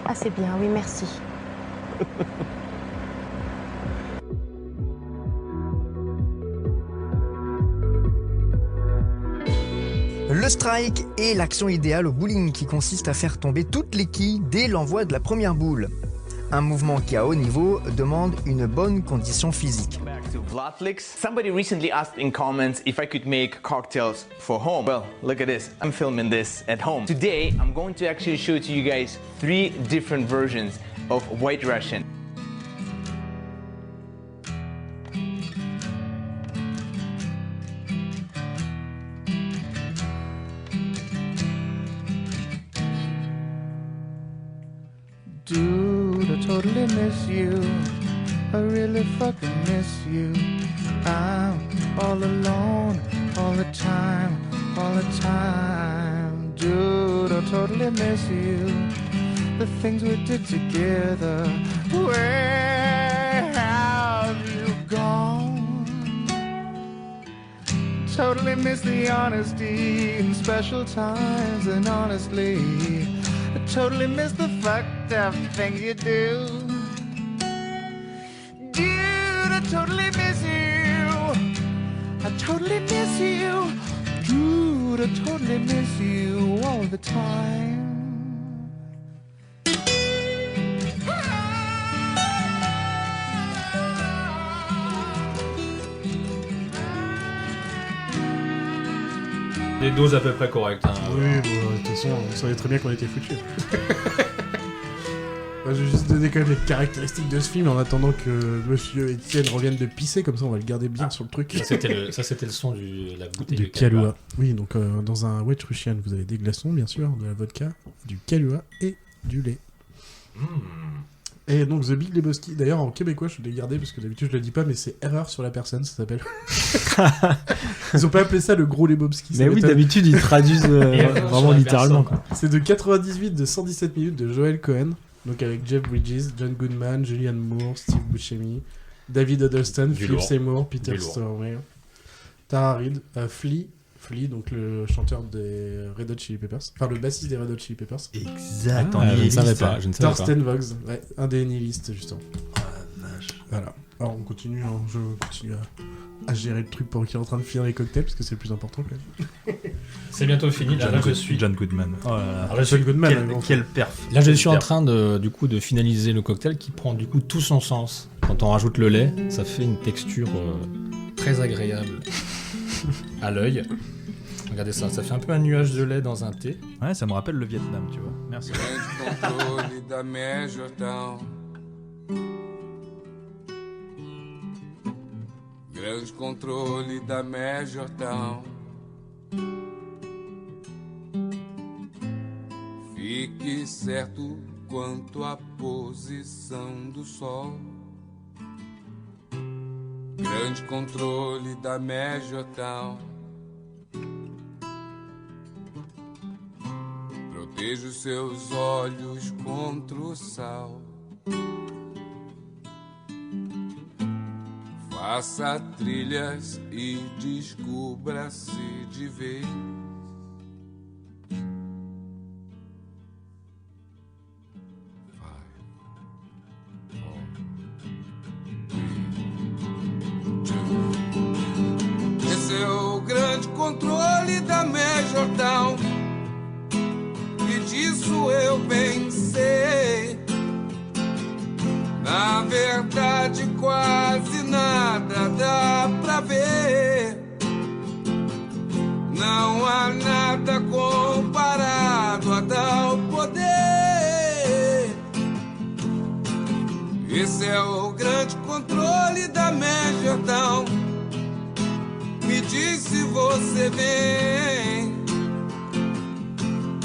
Ah, c'est bien, oui, merci. Le strike est l'action idéale au bowling qui consiste à faire tomber toutes les quilles dès l'envoi de la première boule. Un mouvement qui à haut niveau demande une bonne condition physique. Somebody recently asked in comments if I could make cocktails for home. Well, look at this. I'm filming this at home. Today, I'm going to actually show to you guys 3 different versions of White Russian. Dude, I totally miss you. I really fucking miss you. I'm all alone, all the time, all the time. Dude, I totally miss you. The things we did together. Where have you gone? Totally miss the honesty in special times, and honestly, I totally miss the fucked up things you do. Dude, I totally miss you. I totally miss you. Dude, I totally miss you all the time. Des doses à peu près correctes. Hein. Oui, bon, de toute façon, on savait très bien qu'on était foutus. Je vais juste donner quand même les caractéristiques de ce film en attendant que Monsieur Etienne revienne de pisser, comme ça on va le garder bien sur le truc. Ça c'était le son de la bouteille de Kahlua. Oui, donc dans un White Russian, vous avez des glaçons bien sûr, de la vodka, du Kahlua et du lait. Et donc The Big Lebowski, d'ailleurs en québécois je l'ai gardé parce que d'habitude je le dis pas, mais c'est Erreur sur la personne, ça s'appelle. Ils ont pas appelé ça le gros Lebowski. Mais oui, d'habitude ils traduisent vraiment littéralement. Quoi. C'est de 98 de 117 minutes de Joel Cohen, donc avec Jeff Bridges, John Goodman, Julianne Moore, Steve Buscemi, David Huddleston, Philip Seymour, Peter Stormare, Tara Reid, Flea, donc le chanteur des Red Hot Chili Peppers, enfin le bassiste des Red Hot Chili Peppers. Exact, je ne savais pas. Thorsten Vogt, ouais, un des nihilistes justement. Oh la vache. Voilà. Alors on continue, hein. Je continue à gérer le truc pendant qu'il est en train de finir les cocktails parce que c'est le plus important quand même. C'est bientôt fini. Là, je suis John Goodman. Oh là là. John Goodman. Quel perf. Là, je suis en train de finaliser le cocktail qui prend du coup tout son sens. Quand on rajoute le lait, ça fait une texture très agréable à l'œil. Regardez ça, ça fait un peu un nuage de lait dans un thé. Ouais, ça me rappelle le Vietnam, tu vois. Merci. Grande controle da Major Town. Fique certo quanto à posição do sol. Grande controle da Major Town. Proteja os seus olhos contra o sal. Faça trilhas e descubra-se de vez. Esse é o grande controle da Major Town, e disso eu bem sei. Na verdade quase nada dá pra ver. Não há nada comparado a tal poder. Esse é o grande controle da Major Town. Me diz se você vem.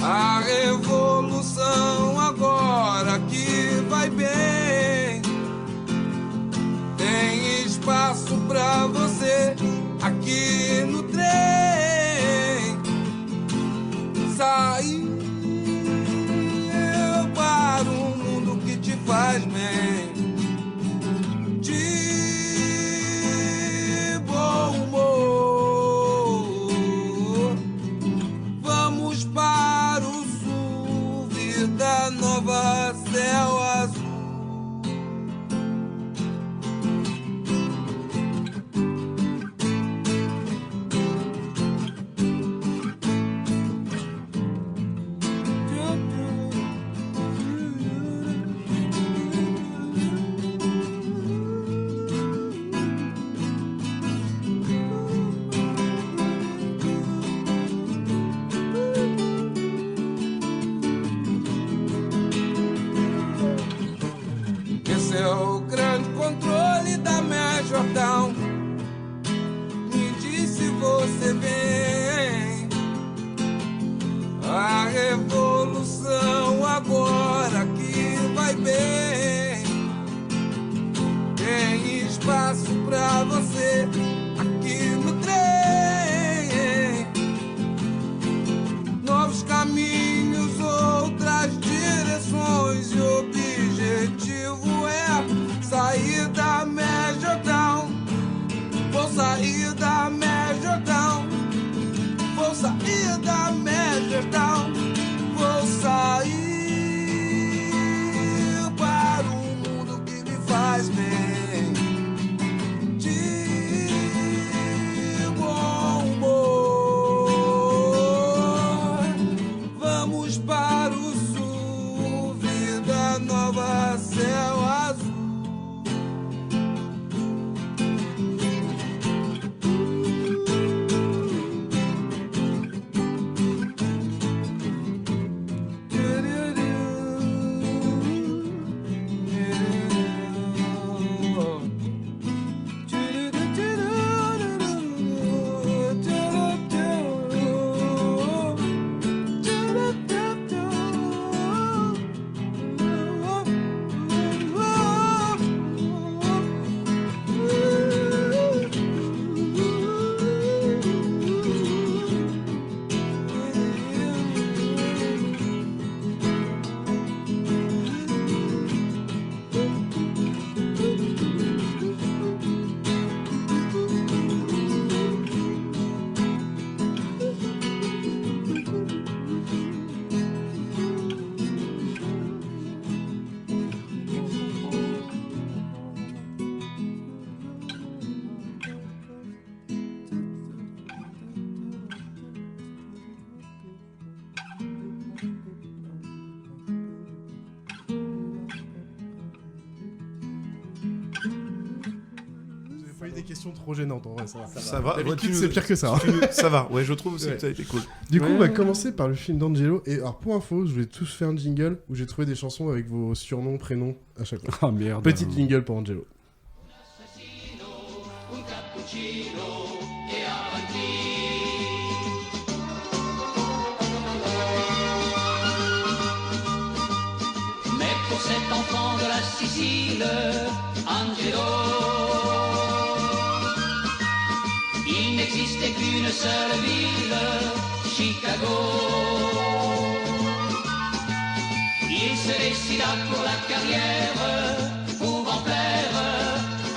A revolução agora que vai bem. Tem espaço pra você aqui no trem. Sair para um mundo que te faz bem. De bom humor. Vamos para o sul, vida nova, céu azul. Esse é o grande controle da Major Town. Me diz se você vem. A revolução agora que vai bem. Tem espaço pra você aqui no trem. Novos caminhos, outras direções e objetivo é sair da Major Town. Vou sair da Major Town. Vou sair da Major Town. Vou sair para um mundo que me faz bem. De bom humor. Vamos para o sul, vida nova, céu azul. pas eu des questions trop gênantes en vrai, ça va. Ça va. D'habitude, Ouais, c'est pire que ça. Ça va, ouais, je trouve aussi Ouais. que ça a été cool. Du coup, Ouais. on va commencer par le film d'Angelo. Et alors, pour info, je vais tous faire un jingle où j'ai trouvé des chansons avec vos surnoms, prénoms à chaque fois. Ah merde. Petite jingle pour Angelo. un cappuccino e avanti. Mais pour cet enfant de la Sicile, Angelo, il n'existait qu'une seule ville, Chicago. Il se décida pour la carrière, pouvant plaire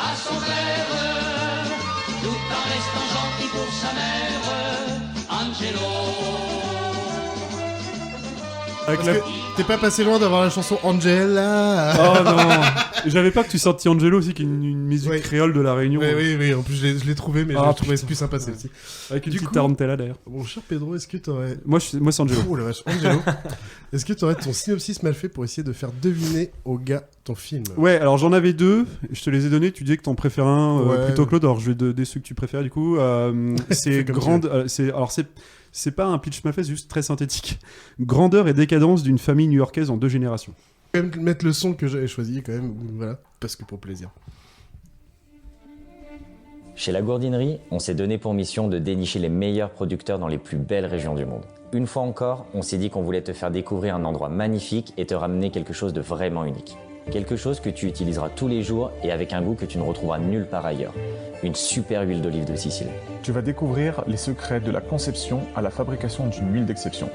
à son père, tout en restant gentil pour sa mère, Angelo. Parce que t'es pas passé loin d'avoir la chanson Angela. Oh non. J'avais pas que tu sortis Angelo aussi, qui est une musique créole de la Réunion. Oui, en plus je l'ai trouvé, mais je l'ai trouvé plus sympa celle-ci. Avec une Du petite coup, tarantella d'ailleurs. Mon cher Pedro, est-ce que t'aurais... Moi c'est Angelo. Oh la vache, Angelo. Est-ce que t'aurais ton synopsis mal fait pour essayer de faire deviner au gars ton film? Ouais, alors j'en avais deux, je te les ai donnés, tu disais que t'en préfères un Ouais. plutôt que l'autre, alors je vais donner ceux que tu préfères du coup. C'est Fais comme grande... tu veux. alors c'est pas un pitch mal fait, c'est juste très synthétique. Grandeur et décadence d'une famille new-yorkaise en 2 générations. Je vais quand même mettre le son que j'avais choisi quand même, voilà, parce que pour plaisir. Chez La Gourdinerie, on s'est donné pour mission de dénicher les meilleurs producteurs dans les plus belles régions du monde. Une fois encore, on s'est dit qu'on voulait te faire découvrir un endroit magnifique et te ramener quelque chose de vraiment unique. Quelque chose que tu utiliseras tous les jours et avec un goût que tu ne retrouveras nulle part ailleurs. Une super huile d'olive de Sicile. Tu vas découvrir les secrets de la conception à la fabrication d'une huile d'exception.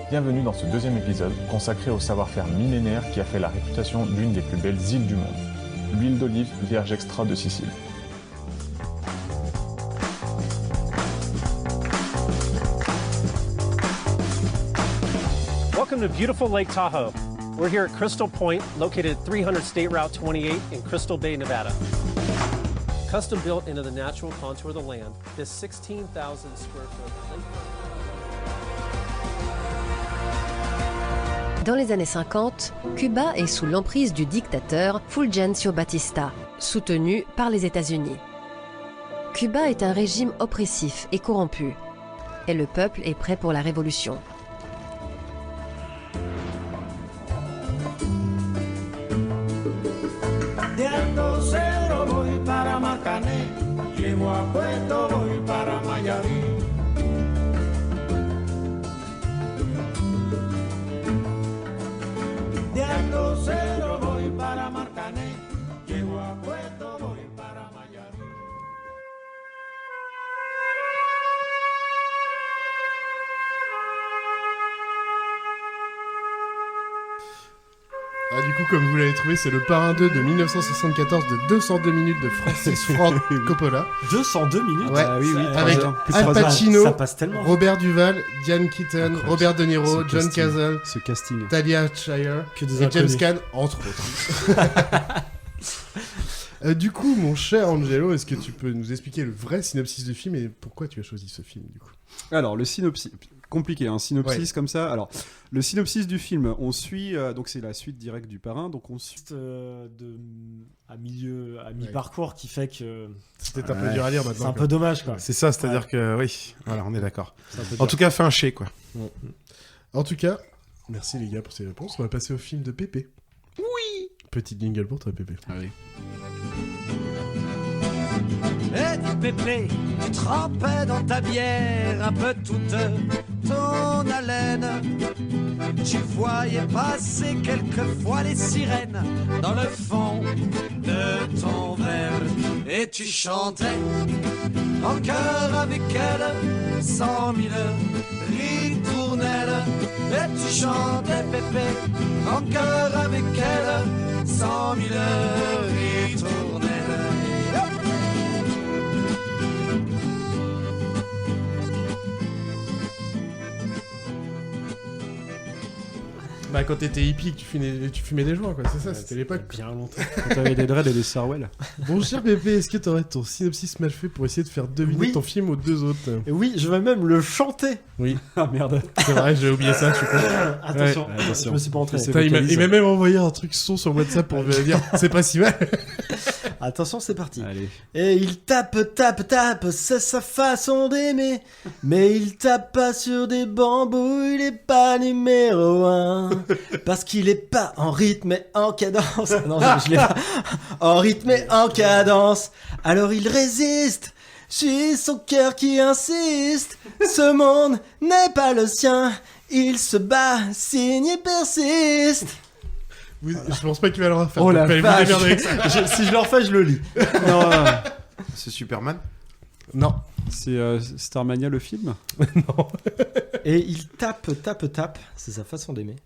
Bienvenue dans ce 2e épisode consacré au savoir-faire millénaire qui a fait la réputation d'une des plus belles îles du monde. L'huile d'olive vierge extra de Sicile. Welcome to beautiful Lake Tahoe. We're here at Crystal Point, located at 300 State Route 28 in Crystal Bay, Nevada. Custom built into the natural contour of the land, this 16,000 square foot lake. Dans les années 50, Cuba est sous l'emprise du dictateur Fulgencio Batista, soutenu par les États-Unis. Cuba est un régime oppressif et corrompu, et le peuple est prêt pour la révolution. De Alto Cero voy para Marcané, llego a Puerto, voy para Mayarí. De Alto Cero voy para Marcané, llego a Puerto, voy para Mayarí. Ah, du coup, comme vous l'avez trouvé, c'est le Parrain 2 de 1974 de 202 minutes de Francis Ford Coppola. 202 minutes. Ouais, Ah oui, oui, avec 3 heures. Plus de Al 3 heures. Pacino, Ça passe tellement. Robert Duval, Diane Keaton, Incroyable. Robert De Niro, Ce John casting. Cazale, Ce casting. Talia Shire Que des et James inconnus. Caan, entre autres. Du coup, mon cher Angelo, est-ce que tu peux nous expliquer le vrai synopsis du film et pourquoi tu as choisi ce film, du coup? Alors, le synopsis, compliqué, un synopsis Ouais. comme ça. Alors, le synopsis du film, on suit, donc c'est la suite directe du Parrain, donc on suit. À mi-parcours qui fait que. C'est peut-être un peu dur à lire maintenant. C'est un quoi. peu dommage, quoi. C'est ça, c'est-à-dire Ouais. que oui, voilà, on est d'accord. C'est un peu En dur. tout cas, fait un chier, quoi. En tout cas, merci les gars pour ces réponses. On va passer au film de Pépé. Oui. Petit jingle pour toi, Pépé. Allez. Et Pépé, tu trempais dans ta bière un peu toute ton haleine. Tu voyais passer quelquefois les sirènes dans le fond de ton verre. Et tu chantais en chœur avec elle 100 000 ritournelles. Et tu chantais Pépé en chœur avec elle 100 000 ritournelles. Bah, quand t'étais hippie, que tu fumais des joints, quoi. C'est ça, c'était l'époque. Bien longtemps. Quand t'avais des dreads et des sarwell. Bon, cher Pépé, est-ce que t'aurais ton synopsis mal fait pour essayer de faire deviner Oui. ton film aux deux autres? Et oui, je vais même le chanter. Oui. Ah merde. C'est vrai, j'ai oublié ça, je suis con. Attention, Ouais. je me suis pas entraîné. Putain, il m'a même envoyé un truc son sur WhatsApp pour me dire c'est pas si mal. Attention, c'est parti. Allez. Et il tape, c'est sa façon d'aimer. Mais il tape pas sur des bambous, il est pas numéro 1. Parce qu'il est pas en rythme et en cadence. Non, je l'ai pas. En rythme et en cadence. Alors il résiste. J'ai son cœur qui insiste. Ce monde n'est pas le sien. Il se bat, signe et persiste. Je pense pas qu'il va le refaire. Oh la donc, vache. vous démerder avec ça. Si je le refais, je le lis. Non, C'est Superman? Non. c'est Starmania le film. Et il tape, c'est sa façon d'aimer.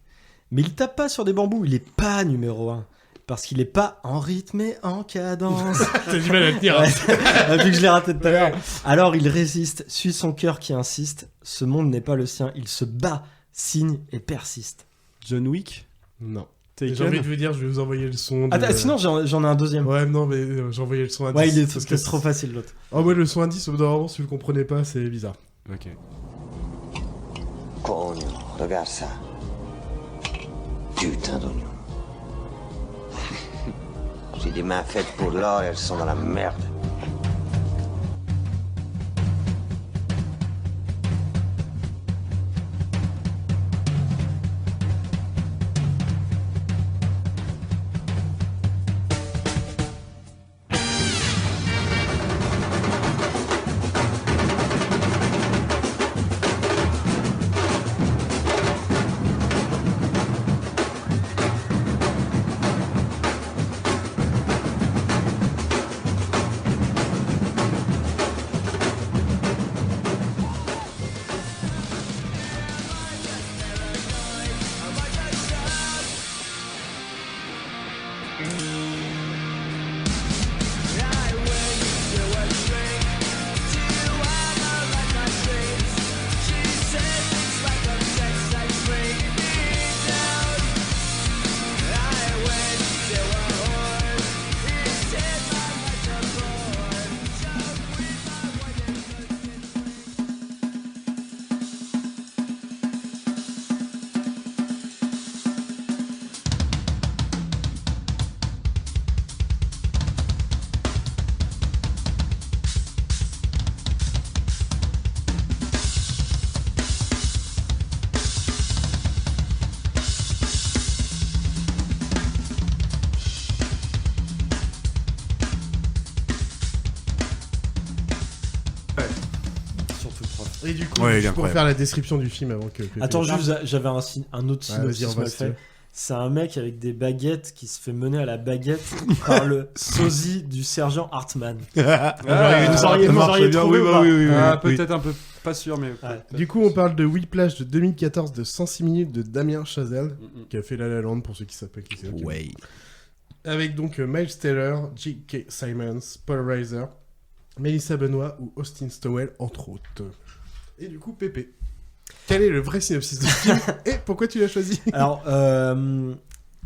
Mais il tape pas sur des bambous, il est pas numéro 1. Parce qu'il est pas en rythme et en cadence. T'as du mal à le dire. Ouais, vu que je l'ai raté tout à l'heure. Alors il résiste, suit son cœur qui insiste. Ce monde n'est pas le sien, il se bat, signe et persiste. John Wick. Non. Taken. J'ai envie de vous dire, je vais vous envoyer le son. Attends, sinon j'en ai un deuxième. Ouais, non, mais j'ai envoyé le son indice. Ouais, il est parce que trop facile l'autre. Oh, ouais, le son indice, au bout d'un moment, si vous comprenez pas, c'est bizarre. Ok. Cogno, regarde ça. Putain d'oignon. J'ai des mains faites pour l'or et elles sont dans la merde. Et du coup, Ouais, il est pour incroyable. faire la description du film avant que. Attends, juste, j'avais un autre Ouais, vas-y, synopsis on va mal se fait. dire. C'est un mec avec des baguettes qui se fait mener à la baguette par le sosie du sergent Hartman. Vous auriez trouvé ou pas Peut-être un peu pas sûr, mais. Du coup, on parle de Whiplash de 2014 de 106 minutes de Damien Chazelle, qui a fait La La Land pour ceux qui savent pas qui c'est. ok. Ouais. Avec donc Miles Taylor, J.K. Simmons, Paul Reiser, Melissa Benoît ou Austin Stowell, entre autres. Et du coup, Pépé, quel est le vrai synopsis du film et pourquoi tu l'as choisi? Alors,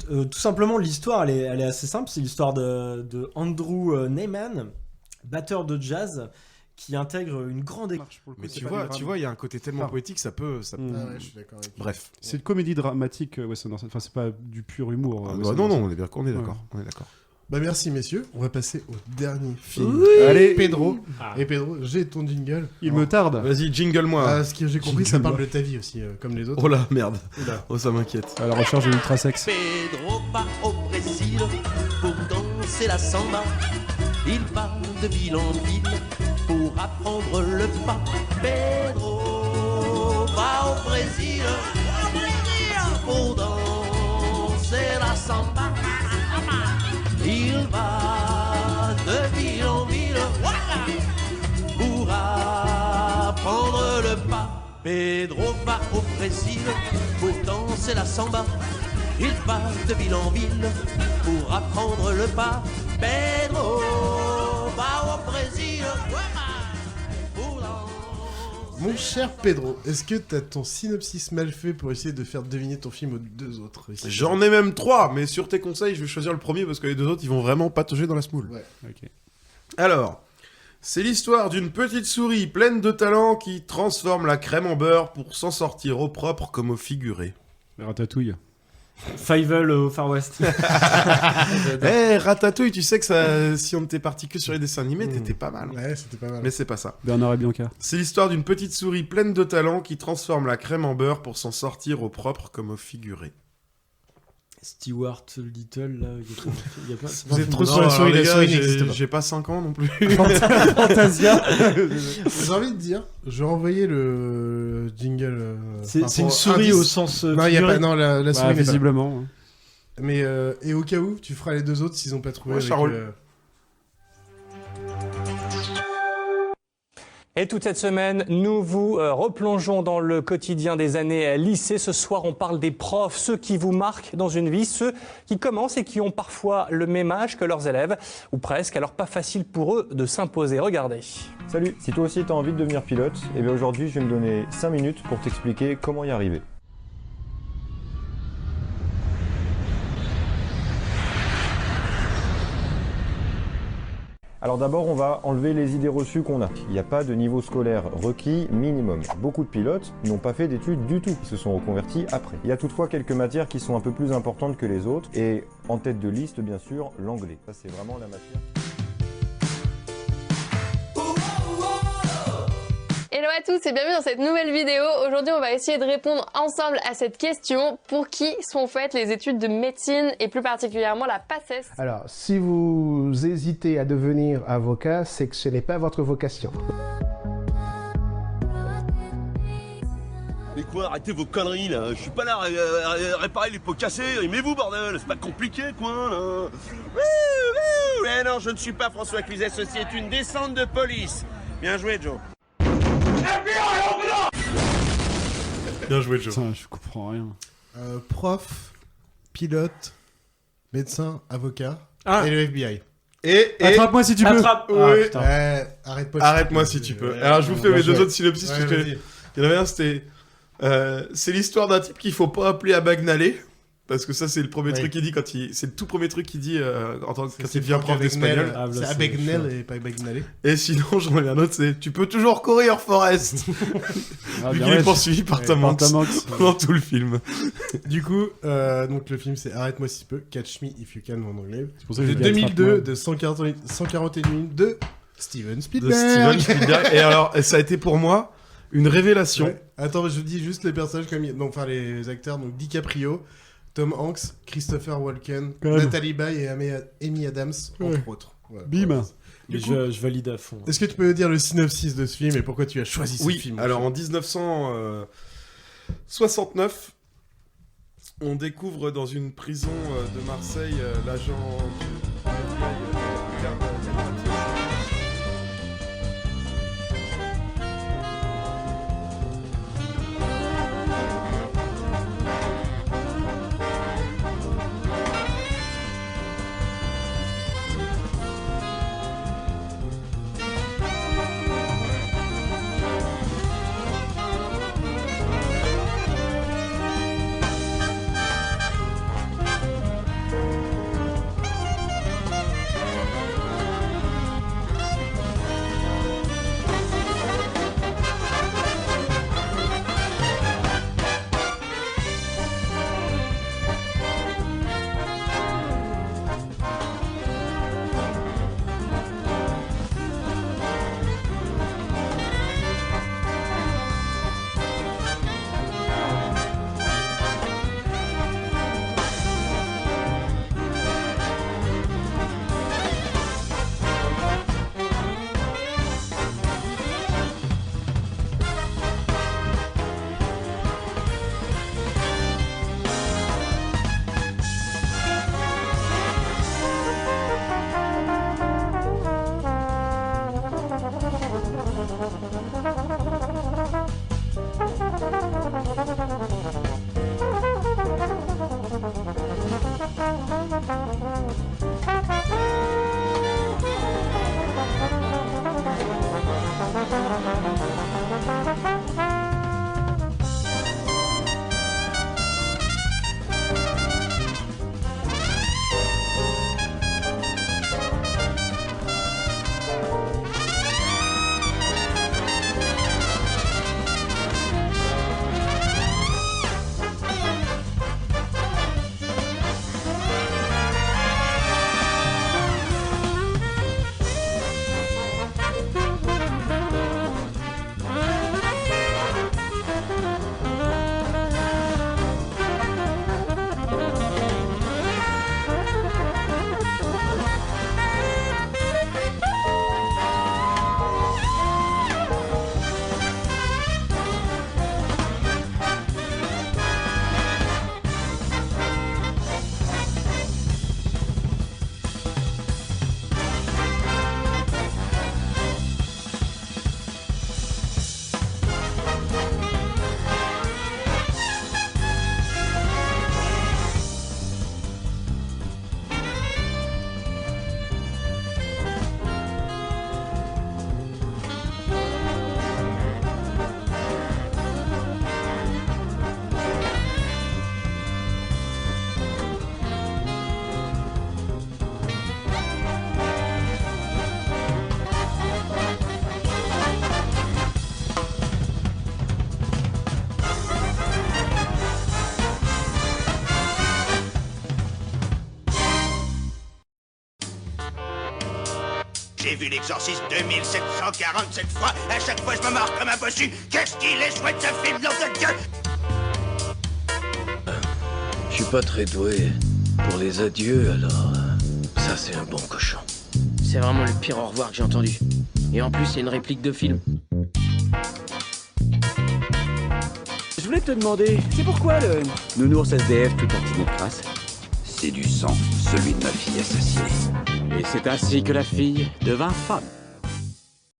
tout simplement, l'histoire, elle est assez simple. C'est l'histoire de Andrew Neyman, batteur de jazz, qui intègre une grande équipe. Mais tu vois, il y a un côté tellement poétique, ça peut. Ah ouais, je suis d'accord avec toi. Bref. C'est une comédie dramatique, Wes Anderson. Enfin, c'est pas du pur humour. Ah, Wes bah, Anderson. non, on est d'accord. On est d'accord. Bah merci messieurs, on va passer au dernier film. Oui. Allez Pedro. Ah. Et Pedro, j'ai ton jingle. Il me tarde. Vas-y, jingle-moi. Ce que j'ai compris, ça parle de ta vie aussi, comme les autres. Oh là, merde. Oula. Oh, ça m'inquiète. À la recherche de l'ultrasex. Pedro part au Brésil pour danser la samba. Il va de ville en ville pour apprendre le pas. Pedro va au Brésil pour danser la samba. Il va de ville en ville pour apprendre le pas. Pedro va au Brésil pour danser la samba. Il va de ville en ville pour apprendre le pas. Pedro va au Brésil pour danser. Mon cher Pedro, est-ce que t'as ton synopsis mal fait pour essayer de faire deviner ton film aux deux autres ici? J'en ai même 3, mais sur tes conseils, je vais choisir le premier parce que les deux autres, ils vont vraiment patauger dans la semoule. Ouais. Ok. Alors, c'est l'histoire d'une petite souris pleine de talent qui transforme la crème en beurre pour s'en sortir au propre comme au figuré. Ratatouille. Fievel au Far West. Ratatouille, tu sais que ça, si on était parti que sur les dessins animés, t'étais pas mal. Ouais, c'était pas mal. Mais c'est pas ça. Bernard et Bianca. C'est l'histoire d'une petite souris pleine de talent qui transforme la crème en beurre pour s'en sortir au propre comme au figuré. Stewart Little, là, il y a pas... Vous êtes trop sur la souris, la souris n'existe pas. J'ai pas 5 ans non plus. Fantasia. J'ai envie de dire, je vais envoyer le jingle. C'est une souris au sens. Non, il y a pas. Non, la souris. n'est Visiblement. pas. Mais et au cas où, tu feras les deux autres s'ils ont pas trouvé. Ouais, avec, ça roule. Et toute cette semaine, nous vous replongeons dans le quotidien des années lycée. Ce soir, on parle des profs, ceux qui vous marquent dans une vie, ceux qui commencent et qui ont parfois le même âge que leurs élèves, ou presque, alors pas facile pour eux de s'imposer. Regardez. Salut, si toi aussi tu as envie de devenir pilote, eh bien aujourd'hui je vais me donner 5 minutes pour t'expliquer comment y arriver. Alors d'abord, on va enlever les idées reçues qu'on a. Il n'y a pas de niveau scolaire requis minimum. Beaucoup de pilotes n'ont pas fait d'études du tout, ils se sont reconvertis après. Il y a toutefois quelques matières qui sont un peu plus importantes que les autres, et en tête de liste, bien sûr, l'anglais. Ça, c'est vraiment la matière. Hello à tous et bienvenue dans cette nouvelle vidéo. Aujourd'hui, on va essayer de répondre ensemble à cette question. Pour qui sont faites les études de médecine et plus particulièrement la PACES? Alors, si vous hésitez à devenir avocat, c'est que ce n'est pas votre vocation. Mais quoi, arrêtez vos conneries là, je suis pas là à réparer les pots cassés, aimez-vous bordel, c'est pas compliqué quoi là. Mais non, je ne suis pas François Cluzet, ceci est une descente de police. Bien joué Joe. Bien joué, Joe. Putain, je comprends rien. Prof, pilote, médecin, avocat et le FBI. Et attrape-moi si tu peux. Oui. Arrête-moi si tu peux. Alors je vous fais mes deux autres synopsis parce que il y en avait un, c'était c'est l'histoire d'un type qu'il faut pas appeler à Bagnalé. Parce que ça, c'est le premier truc qu'il dit c'est le tout premier truc qu'il dit quand il devient prof d'espagnol. C'est Abagnale et pas Bagnalé. Et sinon, j'en ai un autre, c'est tu peux toujours courir, Forrest. Vu qu'il est poursuivi par Tom Hanks pendant tout le film. Du coup, donc le film, c'est Arrête-moi si tu peux, Catch Me If You Can en anglais. C'est pour ça que de 2002, de 141 minutes de Steven Spielberg. Et alors, ça a été pour moi une révélation. Ouais. Attends, je dis juste les personnages enfin les acteurs, donc DiCaprio, Tom Hanks, Christopher Walken, Nathalie Baye et Amy Adams, entre autres. Voilà. Bim. Du coup, je valide à fond. Est-ce que tu peux nous dire le synopsis de ce film et pourquoi tu as choisi ce film? Oui, alors en 1969, on découvre dans une prison de Marseille l'agent du FBI, l'exorcisme 2747 fois. À chaque fois, je me marre comme un bossu. Qu'est-ce qu'il est chouette, ce film, nom de Dieu! Je suis pas très doué pour les adieux, alors ça c'est un bon cochon. C'est vraiment le pire au revoir que j'ai entendu. Et en plus, c'est une réplique de film. Je voulais te demander, c'est pourquoi le nounours SDF tout tartiné de crasse? C'est du sang, celui de ma fille assassinée. Et c'est ainsi que la fille devint femme.